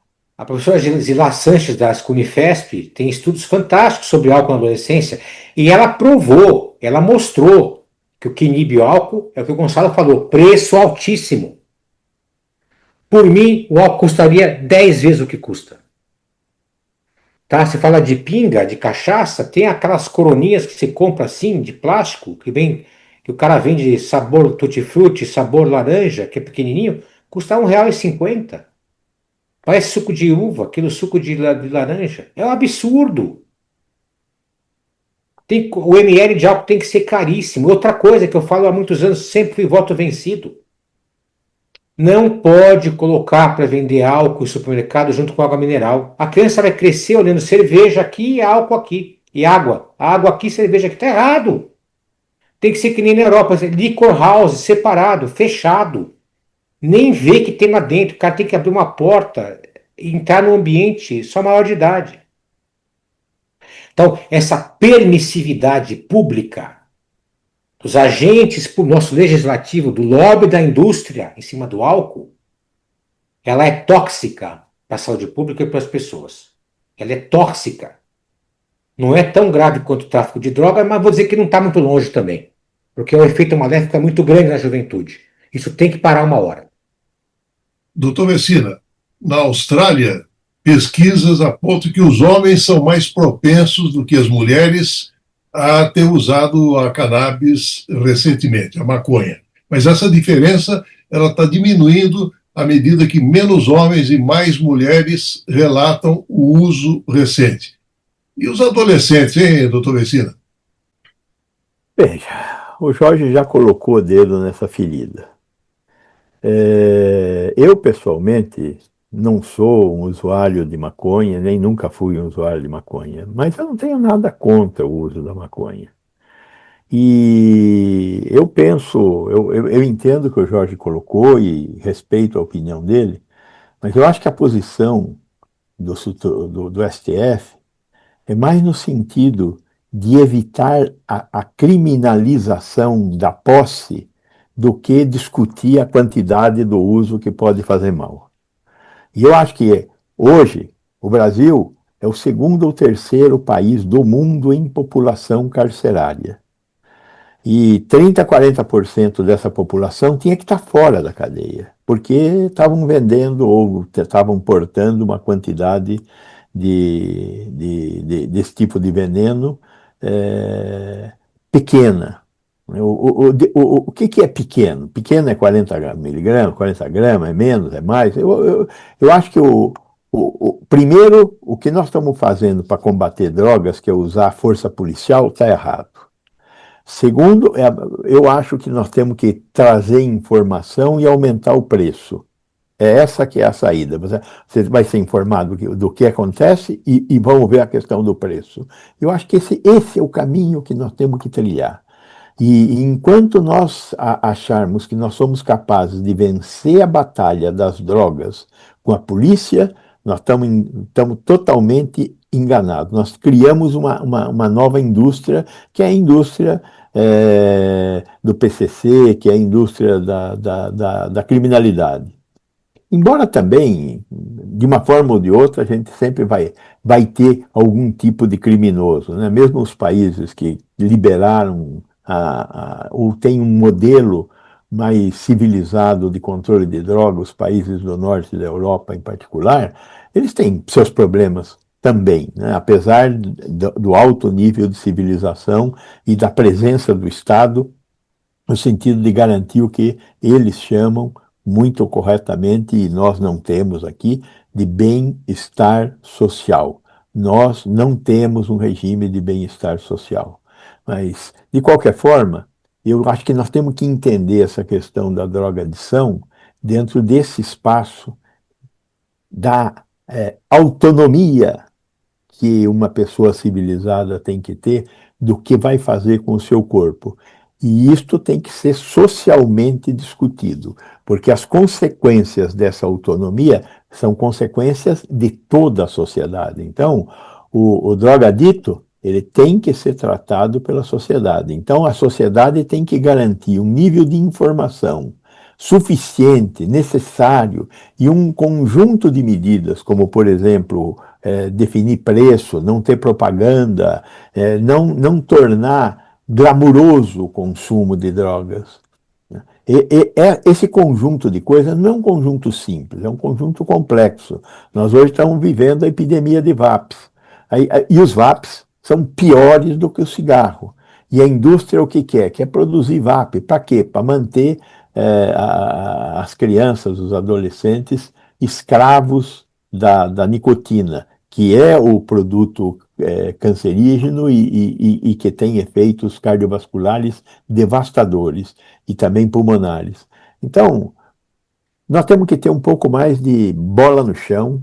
professora Zilá Sanches, da Unifesp, tem estudos fantásticos sobre álcool na adolescência, e ela provou, ela mostrou que o que inibe o álcool é o que o Gonçalo falou: preço altíssimo. Por mim, o álcool custaria 10 vezes o que custa. Tá? Você fala de pinga, de cachaça, tem aquelas coroninhas que você compra assim, de plástico, que o cara vende sabor tutti-frutti, sabor laranja, que é pequenininho, custa R$1,50. Parece suco de uva, aquele suco de laranja. É um absurdo. O ml de álcool tem que ser caríssimo. Outra coisa que eu falo há muitos anos, sempre fui voto vencido. Não pode colocar para vender álcool em supermercado junto com água mineral. A criança vai crescer olhando cerveja aqui e álcool aqui. E água. Água aqui, cerveja aqui. Está errado. Tem que ser que nem na Europa. Liquor house, separado, fechado. Nem vê que tem lá dentro. O cara tem que abrir uma porta e entrar no ambiente só maior de idade. Então, essa permissividade pública dos agentes do nosso legislativo, do lobby da indústria em cima do álcool, ela é tóxica para a saúde pública e para as pessoas. Ela é tóxica. Não é tão grave quanto o tráfico de droga, mas vou dizer que não está muito longe também. Porque o efeito maléfico é muito grande na juventude. Isso tem que parar uma hora. Doutor Messina, na Austrália, pesquisas apontam que os homens são mais propensos do que as mulheres a ter usado a cannabis recentemente, a maconha. Mas essa diferença ela está diminuindo à medida que menos homens e mais mulheres relatam o uso recente. E os adolescentes, hein, doutor Vecina? Veja, o Jorge já colocou o dedo nessa ferida. Eu, pessoalmente, não sou um usuário de maconha, nem nunca fui um usuário de maconha, mas eu não tenho nada contra o uso da maconha. E eu penso, eu entendo o que o Jorge colocou e respeito a opinião dele, mas eu acho que a posição do STF é mais no sentido de evitar a criminalização da posse do que discutir a quantidade do uso que pode fazer mal. E eu acho que hoje o Brasil é o segundo ou terceiro país do mundo em população carcerária. E 30, 40% dessa população tinha que estar fora da cadeia, porque estavam vendendo ou estavam portando uma quantidade desse tipo de veneno pequena. O que é pequeno? Pequeno é 40 miligramas, 40 gramas, é menos, é mais? Eu acho que primeiro, o que nós estamos fazendo para combater drogas, que é usar a força policial, está errado. Segundo, eu acho que nós temos que trazer informação e aumentar o preço. É essa que é a saída. Você vai ser informado do que acontece e vamos ver a questão do preço. Eu acho que esse é o caminho que nós temos que trilhar. E enquanto nós acharmos que nós somos capazes de vencer a batalha das drogas com a polícia, nós estamos totalmente enganados. Nós criamos uma nova indústria, que é a indústria do PCC, que é a indústria da criminalidade. Embora também, de uma forma ou de outra, a gente sempre vai ter algum tipo de criminoso, né? Mesmo os países que liberaram ou têm um modelo mais civilizado de controle de drogas, os países do norte da Europa em particular, eles têm seus problemas também, né? Apesar do alto nível de civilização e da presença do Estado, no sentido de garantir o que eles chamam muito corretamente, e nós não temos aqui, de bem-estar social. Nós não temos um regime de bem-estar social. Mas, de qualquer forma, eu acho que nós temos que entender essa questão da drogadição dentro desse espaço da autonomia que uma pessoa civilizada tem que ter do que vai fazer com o seu corpo. E isto tem que ser socialmente discutido, porque as consequências dessa autonomia são consequências de toda a sociedade. Então, o drogadito, ele tem que ser tratado pela sociedade. Então, a sociedade tem que garantir um nível de informação suficiente, necessário, e um conjunto de medidas, como, por exemplo, definir preço, não ter propaganda, não tornar glamuroso o consumo de drogas. Esse conjunto de coisas não é um conjunto simples, é um conjunto complexo. Nós hoje estamos vivendo a epidemia de VAPs. E os VAPs são piores do que o cigarro. E a indústria o que quer? Quer produzir VAP. Para quê? Para manter as crianças, os adolescentes, escravos da nicotina, que é o produto cancerígeno e que tem efeitos cardiovasculares devastadores e também pulmonares. Então, nós temos que ter um pouco mais de bola no chão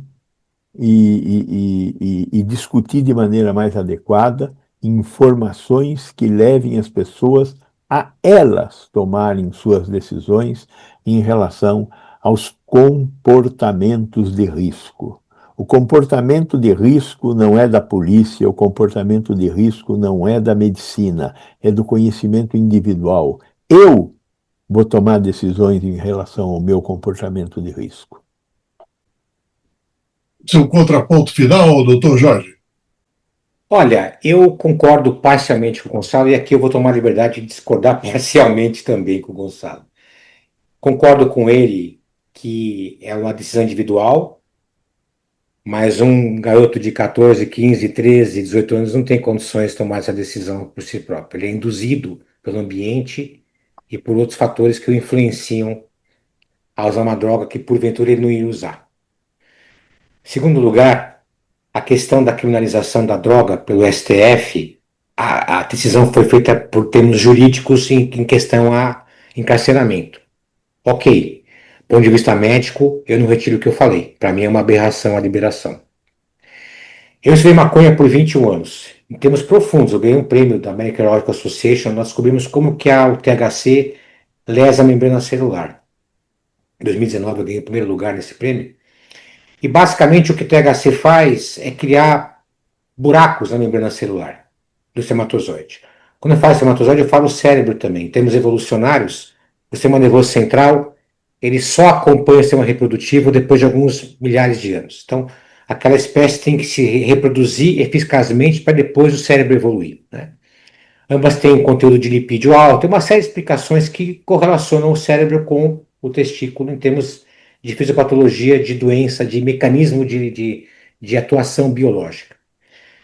e discutir de maneira mais adequada informações que levem as pessoas a elas tomarem suas decisões em relação aos comportamentos de risco. O comportamento de risco não é da polícia, o comportamento de risco não é da medicina, é do conhecimento individual. Eu vou tomar decisões em relação ao meu comportamento de risco. Seu contraponto final, doutor Jorge? Olha, eu concordo parcialmente com o Gonçalo e aqui eu vou tomar a liberdade de discordar parcialmente também com o Gonçalo. Concordo com ele que é uma decisão individual, Mas um garoto de 14, 15, 13, 18 anos não tem condições de tomar essa decisão por si próprio. Ele é induzido pelo ambiente e por outros fatores que o influenciam a usar uma droga que porventura ele não ia usar. Segundo lugar, a questão da criminalização da droga pelo STF, a decisão foi feita por termos jurídicos em questão a encarceramento. Ok, do ponto de vista médico, eu não retiro o que eu falei. Para mim é uma aberração a liberação. Eu estudei maconha por 21 anos. Em termos profundos, eu ganhei um prêmio da American Heroic Association, nós descobrimos como que o THC lesa a membrana celular. Em 2019 eu ganhei o primeiro lugar nesse prêmio. E basicamente o que o THC faz é criar buracos na membrana celular do espermatozoide. Quando eu falo espermatozoide, eu falo cérebro também. Em termos evolucionários, o sistema nervoso central, ele só acompanha o sistema reprodutivo depois de alguns milhares de anos. Então, aquela espécie tem que se reproduzir eficazmente para depois o cérebro evoluir, né? Ambas têm um conteúdo de lipídio alto, tem uma série de explicações que correlacionam o cérebro com o testículo em termos de fisiopatologia, de doença, de mecanismo de atuação biológica.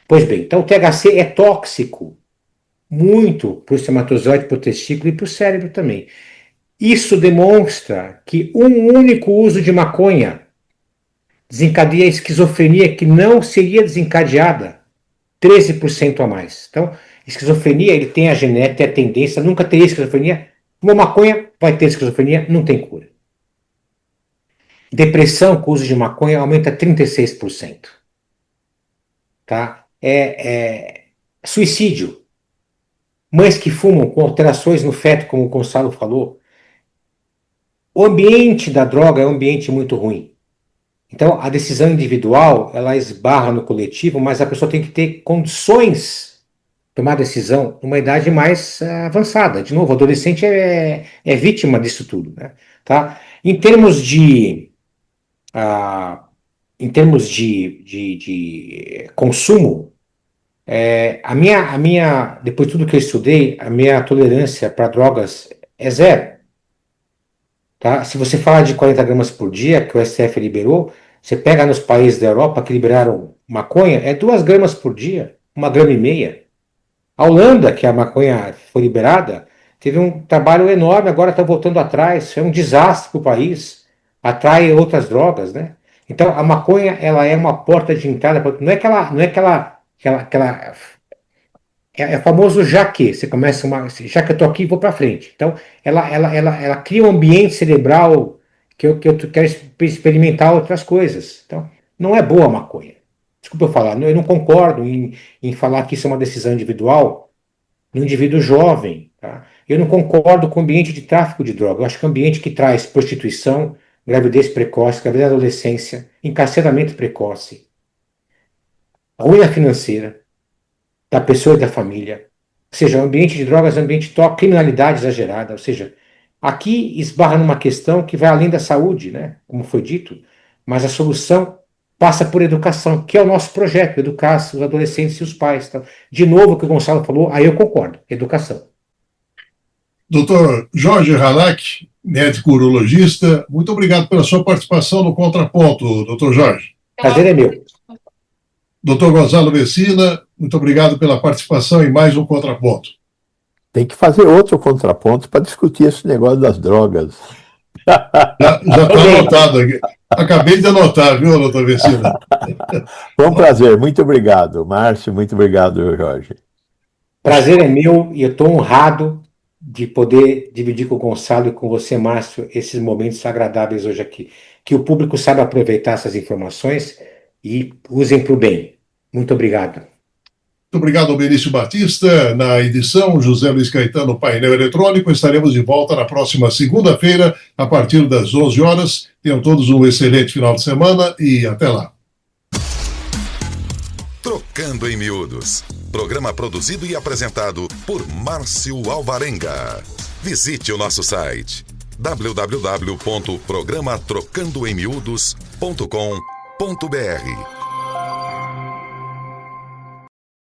Pois bem, então o THC é tóxico muito para o espermatozoide, para o testículo e para o cérebro também. Isso demonstra que um único uso de maconha desencadeia a esquizofrenia que não seria desencadeada 13% a mais. Então, esquizofrenia, ele tem a genética, tem a tendência, nunca teria esquizofrenia. Uma maconha vai ter esquizofrenia, não tem cura. Depressão com o uso de maconha aumenta 36%. Tá? Suicídio. Mães que fumam com alterações no feto, como o Gonçalo falou. O ambiente da droga é um ambiente muito ruim. Então, a decisão individual, ela esbarra no coletivo, mas a pessoa tem que ter condições de tomar decisão numa idade mais avançada. De novo, o adolescente é vítima disso tudo, né? Tá? Em termos de consumo, depois de tudo que eu estudei, a minha tolerância para drogas é zero. Tá? Se você fala de 40 gramas por dia, que o STF liberou, você pega nos países da Europa que liberaram maconha, é 2 gramas por dia, 1,5 gramas. A Holanda, que a maconha foi liberada, teve um trabalho enorme, agora está voltando atrás, é um desastre para o país, atrai outras drogas, né? Então, a maconha, ela é uma porta de entrada, não é o famoso já que, você começa já que eu estou aqui, vou para frente. Então, ela cria um ambiente cerebral que eu quero experimentar outras coisas. Então, não é boa a maconha. Desculpa eu falar, eu não concordo em falar que isso é uma decisão individual no indivíduo jovem. Tá? Eu não concordo com o ambiente de tráfico de droga. Eu acho que é um ambiente que traz prostituição, gravidez precoce, gravidez da adolescência, encarceramento precoce, ruína financeira da pessoa e da família. Ou seja, o ambiente de drogas é um ambiente de criminalidade exagerada. Ou seja, aqui esbarra numa questão que vai além da saúde, né? Como foi dito, mas a solução passa por educação, que é o nosso projeto, educar os adolescentes e os pais. Então, de novo, o que o Gonçalo falou, aí eu concordo, educação. Dr. Jorge Halac, médico urologista, muito obrigado pela sua participação no Contraponto, Dr. Jorge. Prazer é meu. Dr. Gonçalo Vecina, muito obrigado pela participação em mais um Contraponto. Tem que fazer outro contraponto para discutir esse negócio das drogas. Já está anotado aqui. Acabei de anotar, viu, doutor Vecina? Foi um prazer, muito obrigado, Márcio, muito obrigado, Jorge. Prazer é meu e eu estou honrado de poder dividir com o Gonçalo e com você, Márcio, esses momentos agradáveis hoje aqui. Que o público saiba aproveitar essas informações e usem para o bem. Muito obrigado. Muito obrigado ao Benício Batista. Na edição, José Luiz Caetano, painel eletrônico. Estaremos de volta na próxima segunda-feira, a partir das 11 horas. Tenham todos um excelente final de semana e até lá. Trocando em Miúdos. Programa produzido e apresentado por Márcio Alvarenga. Visite o nosso site www.programatrocandoemmiudos.com.br